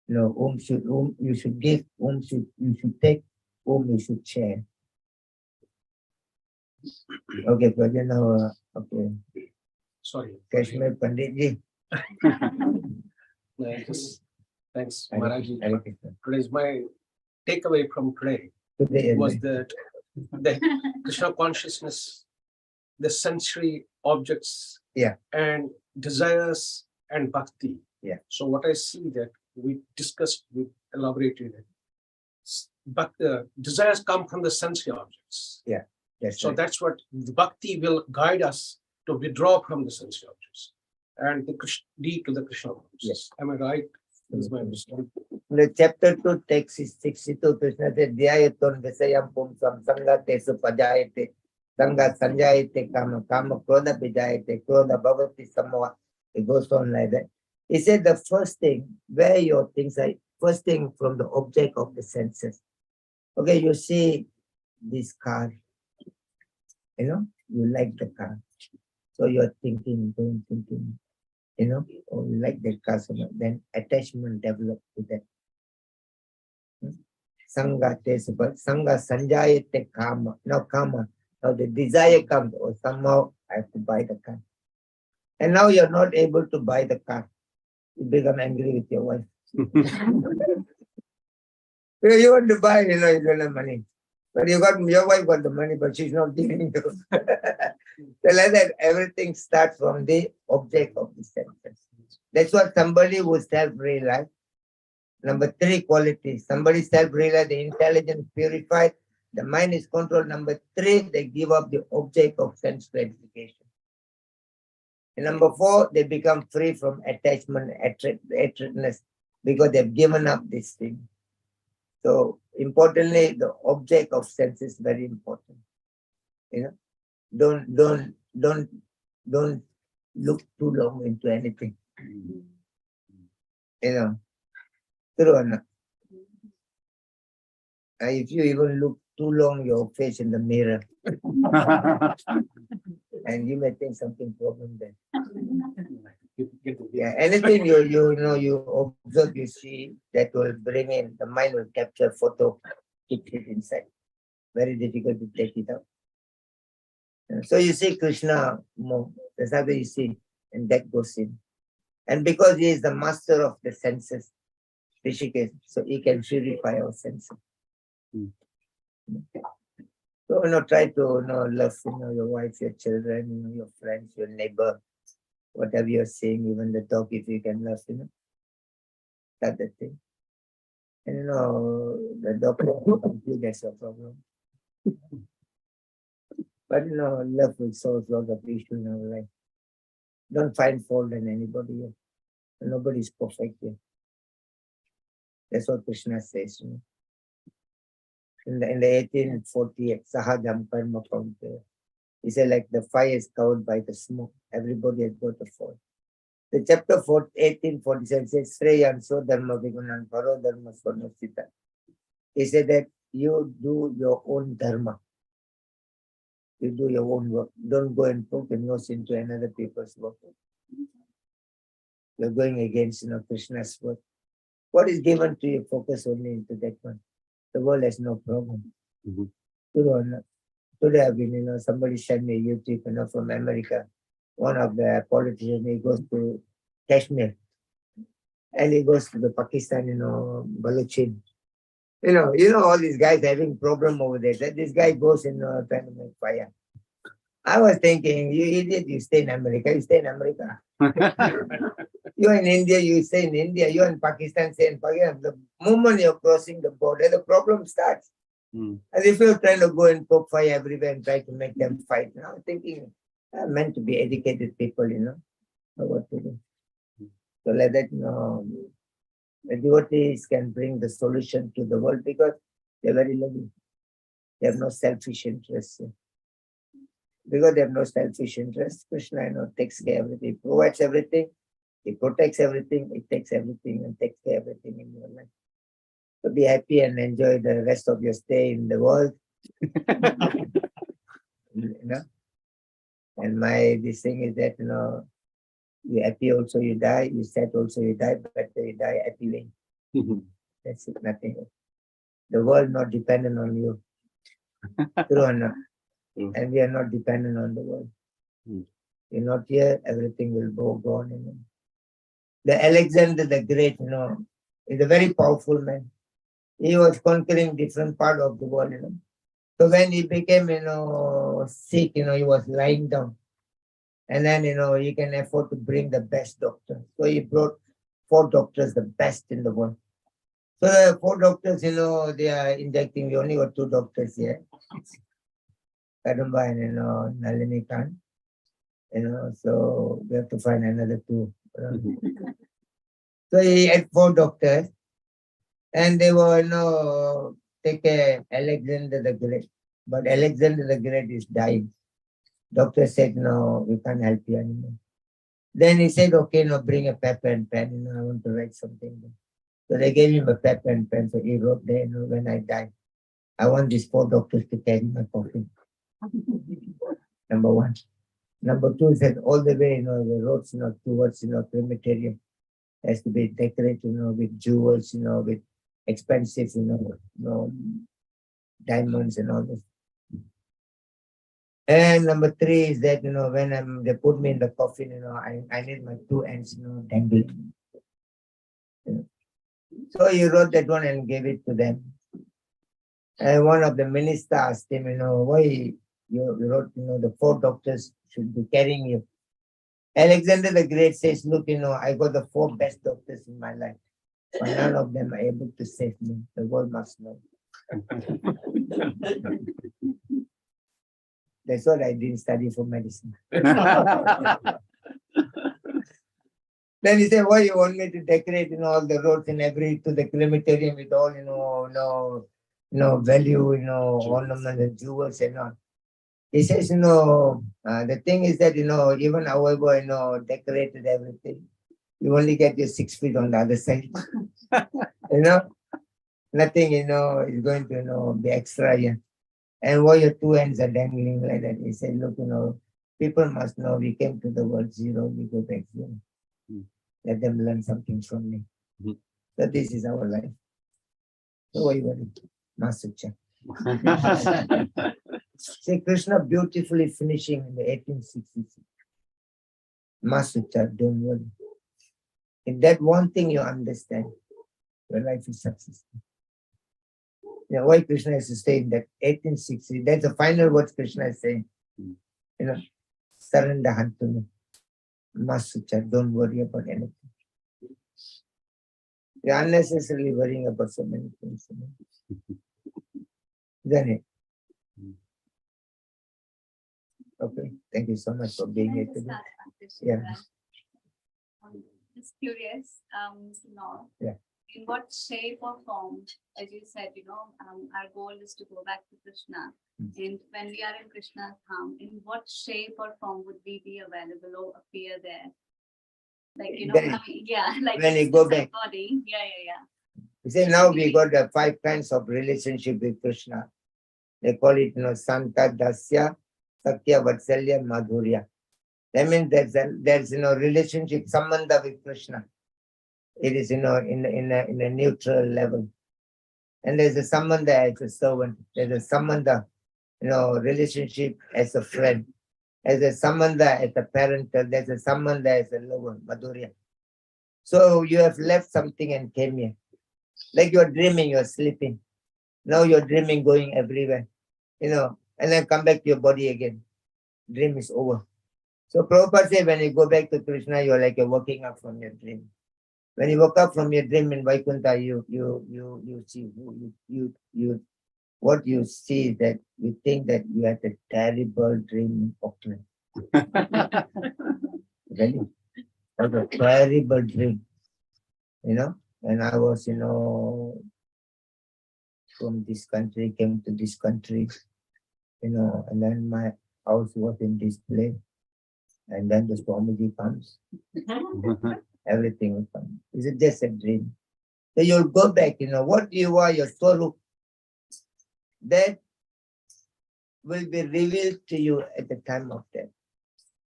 You know, whom you should give, whom you should take, whom you should share. Okay, but you know, okay, Sorry. Kashmir Panditji. Thanks, Hare Maharaj. Krishna, Hare Krishna. Today's my takeaway from today Today, was that Krishna consciousness, the sensory objects, Yeah. and desires and bhakti. Yeah. So what I see that we discussed, we elaborated it. But the desires come from the sensory objects. That's So right. that's what the bhakti will guide us to withdraw from the sensory objects and lead to the Krishna consciousness. Yes. Am I right? This is my understanding. The chapter 2, text is 62. Krishna said, Dhyayaton Visayam Pumsam Sangha Tesu Pajayate Sangha Sanjayate Kama Kama Krodha Pijayate Krodha Bhavati Samoha. It goes on like that. He said the first thing, where your things are, first thing from the object of the senses. Okay, you see this car, you know, you like the car. So you're thinking, you know, oh, you like that car so much, then attachment develops to that. Sangha Tesapa, Sangha Sanjayate Kama. Now Kama. Now the desire comes, or somehow I have to buy the car. And now you're not able to buy the car. You become angry with your wife. You want to buy, you know, you don't have money. But your wife got the money, but she's not giving you. So like that, everything starts from the object of the senses. That's what somebody who self-realized. Number 3 qualities. Somebody self-realized, the intelligence purified, the mind is controlled. Number 3, they give up the object of sense gratification. And number 4, they become free from attachment, attachedness, because they've given up this thing. So importantly, the object of sense is very important. You know, don't look too long into anything. You know, true or not? If you even look too long your face in the mirror, and you may think something problem there. Yeah, anything you know, you observe, you see, that will bring in, the mind will capture photo, keep it inside. Very difficult to take it out. So you see Krishna more, that's how you see, and that goes in. And because he is the master of the senses, Rishikesh, so he can purify our senses. So, you know, try to, you know, love, you know, your wife, your children, you know, your friends, your neighbor, whatever you're saying, even the dog, if you can love, you know, that's the thing. And, you know, the dog, that's a problem. But, you know, love will solve a lot of issues in our life. Don't find fault in anybody here. Nobody's perfect here. That's what Krishna says, you know. In the 1848, Sahajam Karma Kaunteya. He said, like the fire is covered by the smoke. Everybody has got a fault. The chapter 1847 says, Sreyan so dharma vigunan paro dharma swarnasita. He said that you do your own dharma. You do your own work. Don't go and poke your nose into another people's work. You're going against, you know, Krishna's work. What is given to you, focus only into that one. The world has no problem. Today I've been, you know, somebody sent me a YouTube, you know, from America. One of the politicians, he goes to Kashmir. And he goes to the Pakistan, you know, Baluchin. You know, all these guys having problem over there. That this guy goes in trying to make fire. I was thinking, you idiot, you stay in America, you stay in America. You're in India, you stay in India. You're in Pakistan, stay in Pakistan. The moment you're crossing the border, the problem starts. And if you're trying to go and poke fire everywhere and try to make them fight, you know, thinking, I'm meant to be educated people, you know what to do. So like that, you know, the devotees can bring the solution to the world because they're very loving. They have no selfish interests. because they have no selfish interest. Krishna, takes care of everything, provides everything, he protects everything, he takes everything and takes care of everything in your life. So be happy and enjoy the rest of your stay in the world. And this thing is that, you happy also you die, you sad also you die, but you die happily. That's it, nothing else. The world not dependent on you. True or not? True. And we are not dependent on the world. You're not here, everything will go on. The Alexander the Great, is a very powerful man. He was conquering different part of the world, So when he became, sick, he was lying down. And then, he can afford to bring the best doctor. So he brought 4 doctors, the best in the world. So the 4 doctors, they are injecting. We only got 2 doctors here. Kadamba and, Nalini Khan. So we have to find another 2. So he had 4 doctors. And they were, take care Alexander the Great. But Alexander the Great is dying. Doctor said, no, we can't help you anymore. Then he said, okay, bring a paper and pen, I want to write something. So they gave him a paper and pen. So he wrote there, when I die, I want these 4 doctors to carry my coffin. Number 1. Number 2, he said, all the way, the roads, towards, crematorium has to be decorated, with jewels, with expensive, diamonds and all this. And number 3 is that, when they put me in the coffin, I need my 2 ends, dangling. So he wrote that one and gave it to them. And one of the ministers asked him, why you wrote, the 4 doctors should be carrying you. Alexander the Great says, look, I got the 4 best doctors in my life, but none of them are able to save me. The world must know. That's what I didn't study for medicine. Then he said, why you want me to decorate, all the roads and to the crematorium with all, value, ornaments and jewels and all. He says, the thing is that, even however, decorated everything, you only get your 6 feet on the other side. Nothing, is going to, be extra here. And why your 2 ends are dangling like that? He said, look, people must know we came to the world 0, we go back 0. Let them learn something from me. So this is our life. So why you worry? Master. See, Krishna beautifully finishing in the 1866. Master, don't worry. If that one thing you understand, your life is successful. Why Krishna has to stay in that 1860? That's the final words Krishna is saying. Surrender unto me. Master, don't worry about anything. You're unnecessarily worrying about so many things. Isn't it? Okay, thank you so much for being here today. Yeah. Just curious, to know. Yeah. In what shape or form, as you said, our goal is to go back to Krishna. And when we are in Krishna's home, in what shape or form would we be available or appear there? Like, like when you go back. Body. Yeah. You see, now we got the 5 kinds of relationship with Krishna. They call it, Santa, Dasya, Sakya, Vatsalya, Madhurya. That means there's relationship, sambandha with Krishna. It is, in a neutral level. And there's a sambandha as a servant. There's a sambandha, relationship as a friend. As a sambandha as a parent. There's a sambandha as a lover, Madhurya. So you have left something and came here. Like you're dreaming, you're sleeping. Now you're dreaming going everywhere, and then come back to your body again. Dream is over. So Prabhupada said, when you go back to Krishna, you're like you're waking up from your dream. When you woke up from your dream in Vaikuntha, you see what you see is that you think that you had a terrible dream in Auckland. Really? It was a terrible dream. When I was, from this country, came to this country, and then house was in display. And then the Swamiji comes, everything will come. Is it just a dream? So you'll go back, what you are, your soul, that will be revealed to you at the time of death.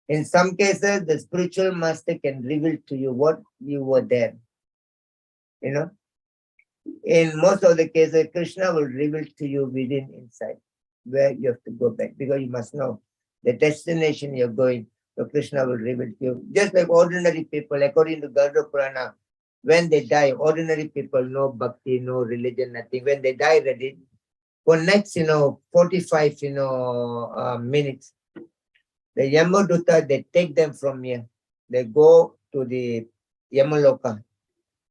In some cases, the spiritual master can reveal to you what you were there. In most of the cases, Krishna will reveal to you within inside where you have to go back, because you must know the destination you're going. So Krishna will reveal to you. Just like ordinary people, according to Garuda Purana, when they die, ordinary people, no bhakti, no religion, nothing. When they die already, for next, 45, minutes, the Yamaduta, they take them from here. They go to the Yamaloka.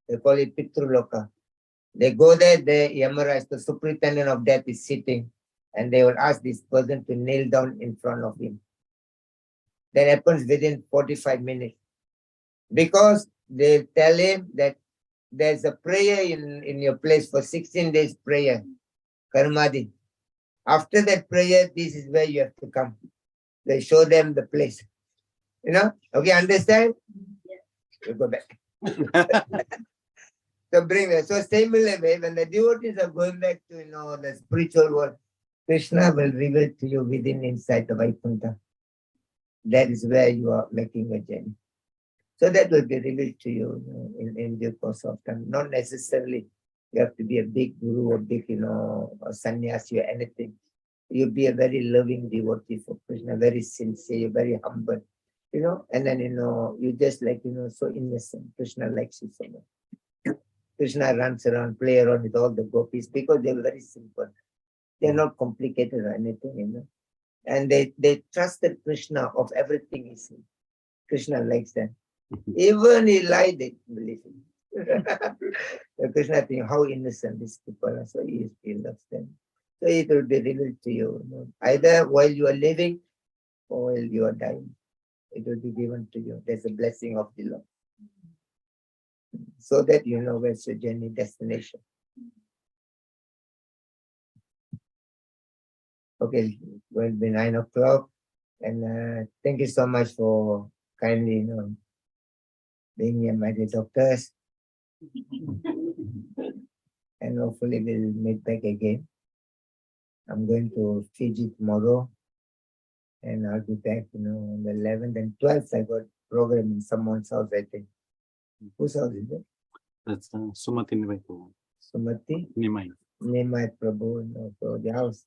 They call it Pitruloka. They go there, the Yamaraj, the superintendent of death, is sitting, and they will ask this person to kneel down in front of him. That happens within 45 minutes. Because they tell him that there's a prayer in your place for 16 days prayer, Karmadi. After that prayer, this is where you have to come. They show them the place. Okay, understand? You go back. So bring them. So similar way, when the devotees are going back to the spiritual world, Krishna will reveal to you within inside the Vaikuntha. That is where you are making a journey. So that will be revealed to you, in due course of time. Not necessarily you have to be a big guru or big, a sannyasi or anything. You be a very loving devotee for Krishna, very sincere, very humble, and then, you just like, so innocent. Krishna likes you so much. Krishna runs around, play around with all the gopis because they're very simple. They're not complicated or anything, And they trusted Krishna of everything he said. Krishna likes them. Even he lied, they believe him. Krishna thinks how innocent these people are, so he loves them. So it will be revealed to you, either while you are living or while you are dying. It will be given to you. There's a blessing of the Lord. So that you know where's your journey destination. Okay, will be 9 o'clock. And thank you so much for kindly, being here, my dear doctors. And hopefully we'll meet back again. I'm going to Fiji tomorrow. And I'll be back, on the 11th and 12th. I got program in someone's house, I think. Whose house is it? That's Sumati Nimai. Sumati? Nimai. Nimai Prabhu, so the house.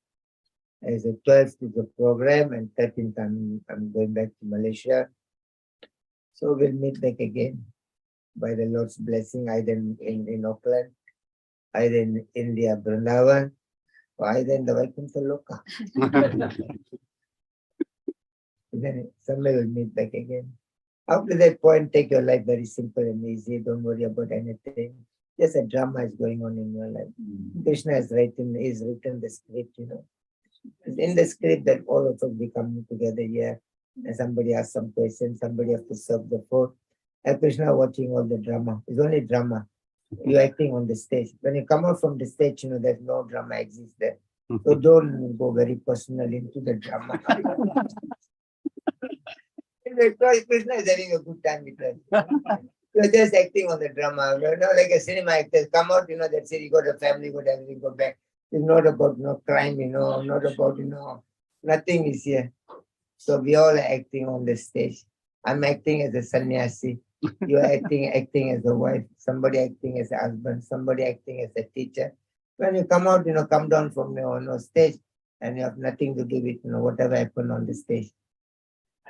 As the 12th is the program, and 13th I'm going back to Malaysia. So we'll meet back again by the Lord's blessing, either in Auckland, either in India, Vrindavan, or either in the Vaikuntha Loka. Then somewhere we'll meet back again. After that point, take your life very simple and easy. Don't worry about anything. Just a drama is going on in your life. Krishna has written the script, It's in the script that all of us be coming together here. And somebody asks some questions, somebody has to serve the food. And Krishna watching all the drama. It's only drama. You're acting on the stage. When you come out from the stage, there's no drama exists there. So don't go very personal into the drama. Krishna is having a good time with us. You're just acting on the drama. Like a cinema actor. Come out, that's it. You got a family, got everything, go back. It's not about crime, not about, nothing is here. So we all are acting on the stage. I'm acting as a sannyasi. You're acting as a wife. Somebody acting as a husband. Somebody acting as a teacher. When you come out, come down from your stage, and you have nothing to do with whatever happened on the stage.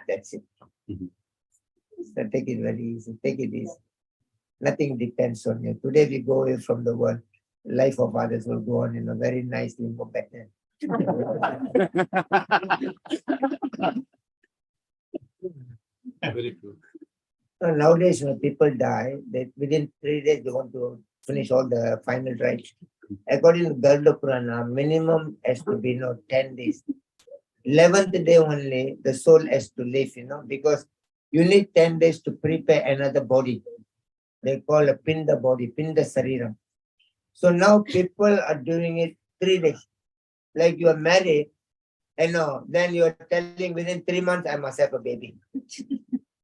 That's it. So take it very easy. Take it easy. Nothing depends on you. Today we go away from the world. Life of others will go on very nicely, more better. Very good. Nowadays, when people die, within 3 days they want to finish all the final rites. According to Garuda Purana, minimum has to be 10 days. 11th day only, the soul has to leave, because you need 10 days to prepare another body. They call a pinda body, pinda sariram. So now people are doing it 3 days. Like you are married, And no, then you're telling within 3 months I must have a baby.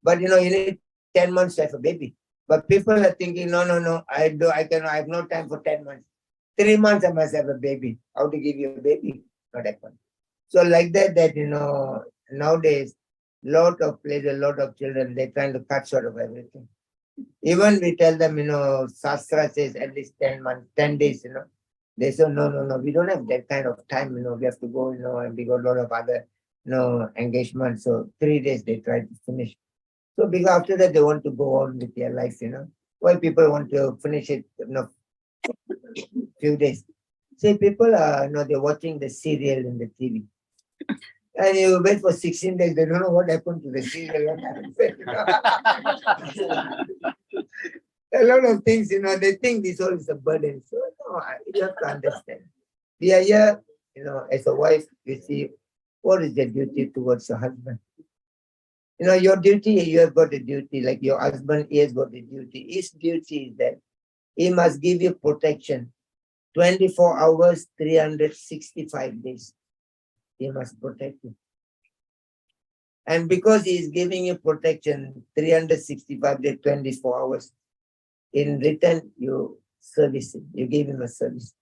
But you need 10 months to have a baby. But people are thinking, no, I have no time for 10 months. 3 months I must have a baby. How to give you a baby? Not happen. So like that, nowadays, lot of places, lot of children, they're trying to cut short of everything. Even we tell them, Shastra says at least 10 months, 10 days, They say, no, we don't have that kind of time, we have to go, and we got a lot of other, engagements. So 3 days they try to finish. So because after that they want to go on with their life, Why people want to finish it, few days. See, people are, they're watching the serial in the TV. And you wait for 16 days, they don't know what happened to the serial. A lot of things, they think this all is a burden. So no, you have to understand. We are here, as a wife, you see, what is the duty towards your husband? Your duty, you have got a duty, like your husband, he has got a duty. His duty is that he must give you protection 24 hours, 365 days. He must protect you. And because he is giving you protection 365 days, 24 hours, in return, you service him. You give him a service.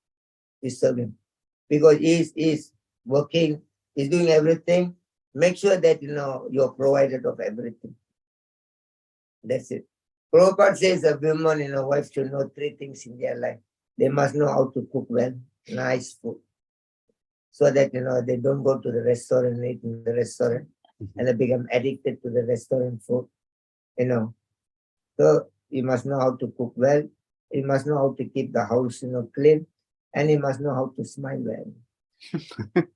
You serve him. Because he is working, he's doing everything. Make sure that, you're provided of everything. That's it. Prabhupada says a woman, wife should know 3 things in their life. They must know how to cook well, nice food. So that, they don't go to the restaurant, eat in the restaurant, and they become addicted to the restaurant food, So you must know how to cook well. You must know how to keep the house, clean. And you must know how to smile well.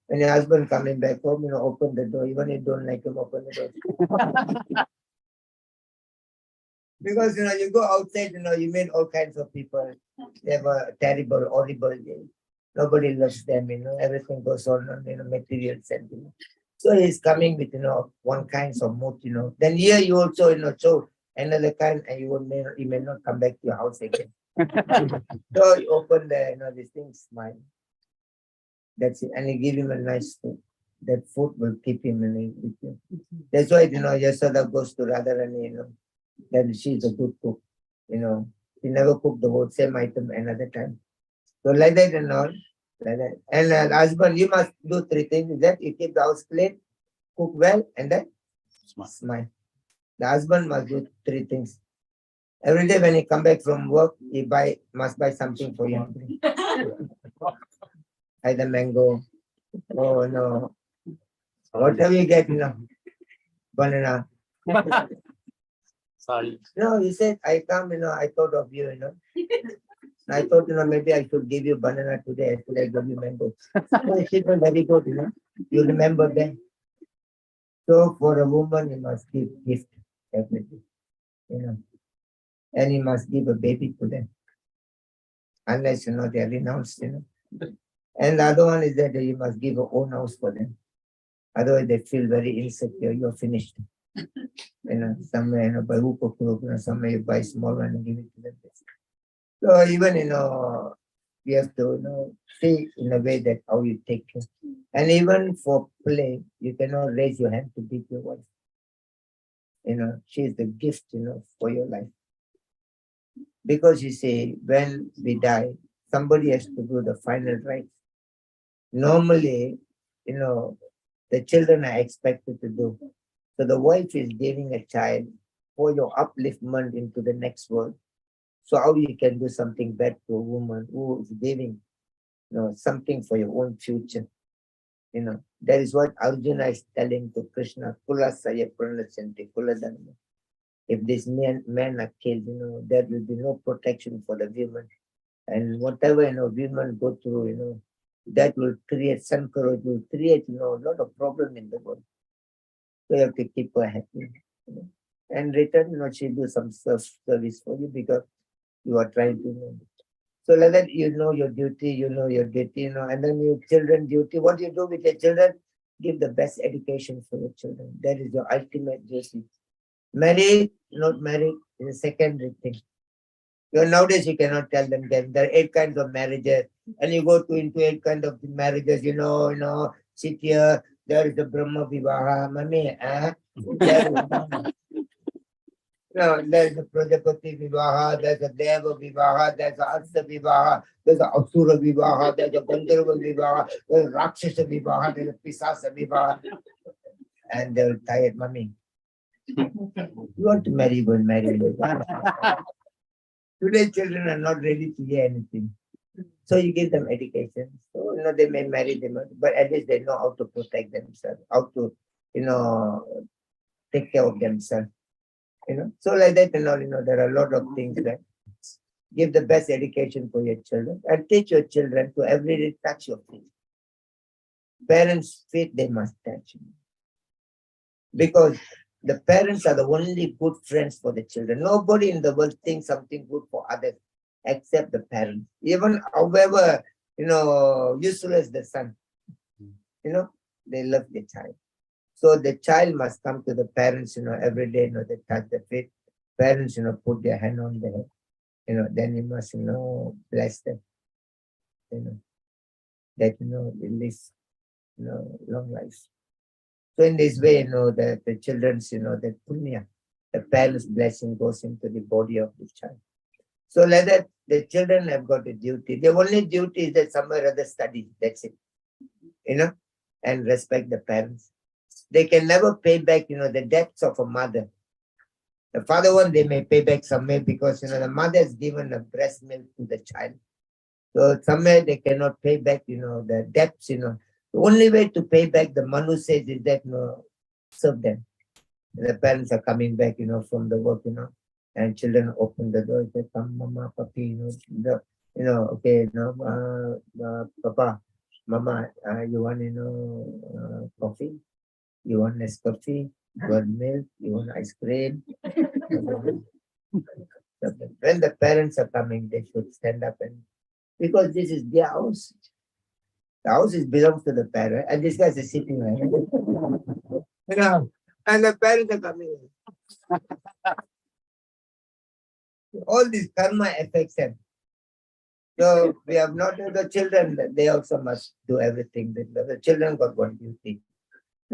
When your husband coming back home, open the door. Even if you don't like him, open the door. Because, you go outside, you meet all kinds of people. They have a terrible, horrible day. Nobody loves them, everything goes on, material sentiment. So he's coming with, one kind of mood, Then here you also, show another kind, and you may not come back to your house again. So you open the, this thing, smile. That's it. And you give him a nice food. That food will keep him with you. That's why, Yashoda goes to Radharani, then she's a good cook. She never cooked the whole same item another time. So like that and all. Like that. And husband, you must do 3 things. Is that you keep the house clean, cook well, and then smile. The husband must do 3 things. Every day when he come back from work, he must buy something for you. Either mango, no, whatever you get, banana. Sorry. No, he said, I come, I thought of you, I thought, maybe I should give you banana today. I should have given you mango. So she was very good, You remember them. So for a woman, you must give gift, everything, And you must give a baby to them. Unless, they are renounced, And the other one is that you must give your own house for them. Otherwise, they feel very insecure. You're finished. Somewhere, by hook or crook, somewhere you buy small one and give it to them. So even, you have to, see in a way that how you take care. And even for play, you cannot raise your hand to beat your wife. She is the gift, for your life. Because you see, when we die, somebody has to do the final rites. Normally, the children are expected to do. So the wife is giving a child for your upliftment into the next world. So how you can do something bad to a woman who is giving, something for your own future. That is what Arjuna is telling to Krishna. Kula saya pranachanti, kula dharma. If these men are killed, there will be no protection for the women. And whatever, women go through, that will create sankaraj, will create, a lot of problem in the world. So you have to keep her happy. And return, she do some service for you because you are trying to So like that, your duty, and then your children duty. What you do with your children? Give the best education for your children. That is your ultimate duty. Married, not married, is a secondary thing. Nowadays you cannot tell them that there are 8 kinds of marriages, and you go into 8 kinds of marriages, sit here, There is the Brahma Vivaha, Mami. There's a Prajapati Vivaha, there's a Deva Vivaha, there's a Asa Vivaha, there's a Asura Vivaha, there's a Gandharva Vivaha, there's a Rakshasa Vivaha, there's a Pisasa Vivaha. And they're tired, Mummy. You want to marry, go and marry. Today children are not ready to hear anything. So you give them education. So, they may marry them, but at least they know how to protect themselves, how to, take care of themselves. So like that, there are a lot of things that give the best education for your children and teach your children to every day touch your feet. Parents' feet, they must touch. Because the parents are the only good friends for the children. Nobody in the world thinks something good for others except the parents. Even however, useless the son, they love the child. So the child must come to the parents, every day, they touch the feet. Parents, put their hand on their head, then you must, bless them, that, they live, long life. So in this way, the children's, the punya, the parents' blessing goes into the body of the child. So like that, the children have got a duty. The only duty is that somewhere or other study, that's it, and respect the parents. They can never pay back, the debts of a mother. The father one, they may pay back somewhere because, the mother has given a breast milk to the child. So somewhere they cannot pay back, the debts, The only way to pay back, the Manu says, is that, serve them. The parents are coming back, from the work, and children open the door, say, come, mama, papi, okay, papa, mama, you want, coffee? You want Nescafe? You want milk? You want ice cream? When the parents are coming, they should stand up because this is their house. The house belongs to the parent, and this guy is sitting there. And the parents are coming. All this karma affects them. So we have not the children, they also must do everything. The children got one duty.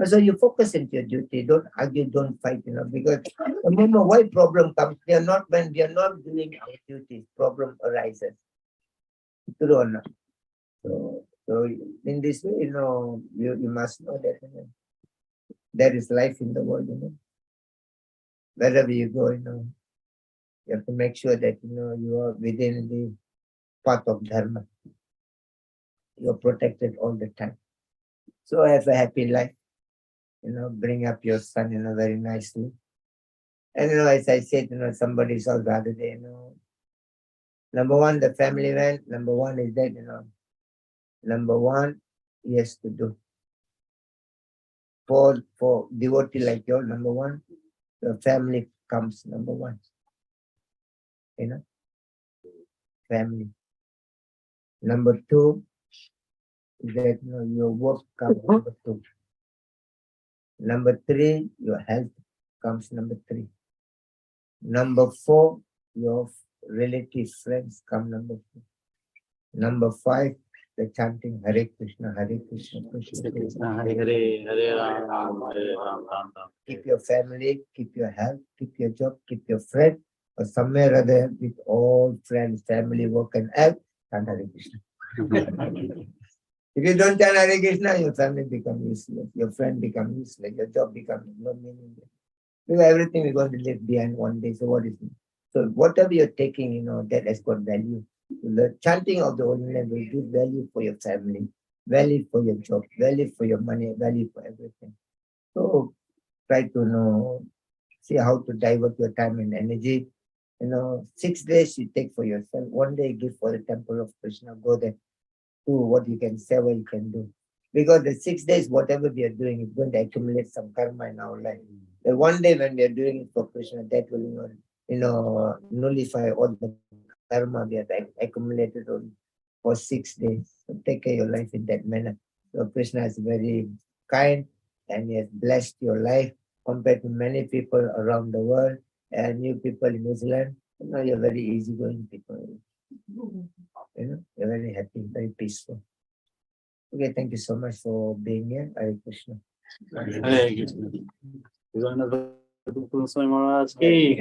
So you focus into your duty, don't argue, don't fight, because the moment why problem comes, when we are not doing our duties, problem arises. True or not? So in this way, you must know that there is life in the world, Wherever you go, you have to make sure that you are within the path of dharma. You're protected all the time. So have a happy life. Bring up your son, very nicely. And, as I said, somebody saw the other day, number one, the family man, number one is that, number one, he has to do. For devotee like you, number one, the family comes number one. Family. Number two, is that, your work comes number two. Number three, your health comes number three. Number four, your relatives, friends come number four. Number five, the chanting Hare Krishna, Krishna Krishna. Hare Ram, Hare Ram, Ram Ram. Keep your family, keep your health, keep your job, keep your friend, or somewhere or other with all friends, family, work and health, chant Hare Krishna. If you don't chant Hare Krishna, your family becomes useless, your friend becomes useless, your job becomes no meaning. Because everything is going to live behind one day. So what is it? So whatever you're taking, that has got value. The chanting of the Holy Name will give value for your family, value for your job, value for your money, value for everything. So try to see how to divert your time and energy. 6 days you take for yourself. 1 day give for the temple of Krishna. Go there. Do what you can say, what you can do. Because the 6 days, whatever we are doing, is going to accumulate some karma in our life. The 1 day when we are doing it for Krishna, that will nullify all the karma we have accumulated for 6 days. So take care of your life in that manner. So Krishna is very kind and he has blessed your life compared to many people around the world and you people in New Zealand. You're very easygoing people. You're very happy, very peaceful. Okay, thank you so much for being here. Hare Krishna. Hare Krishna. Swami Maharaj ki.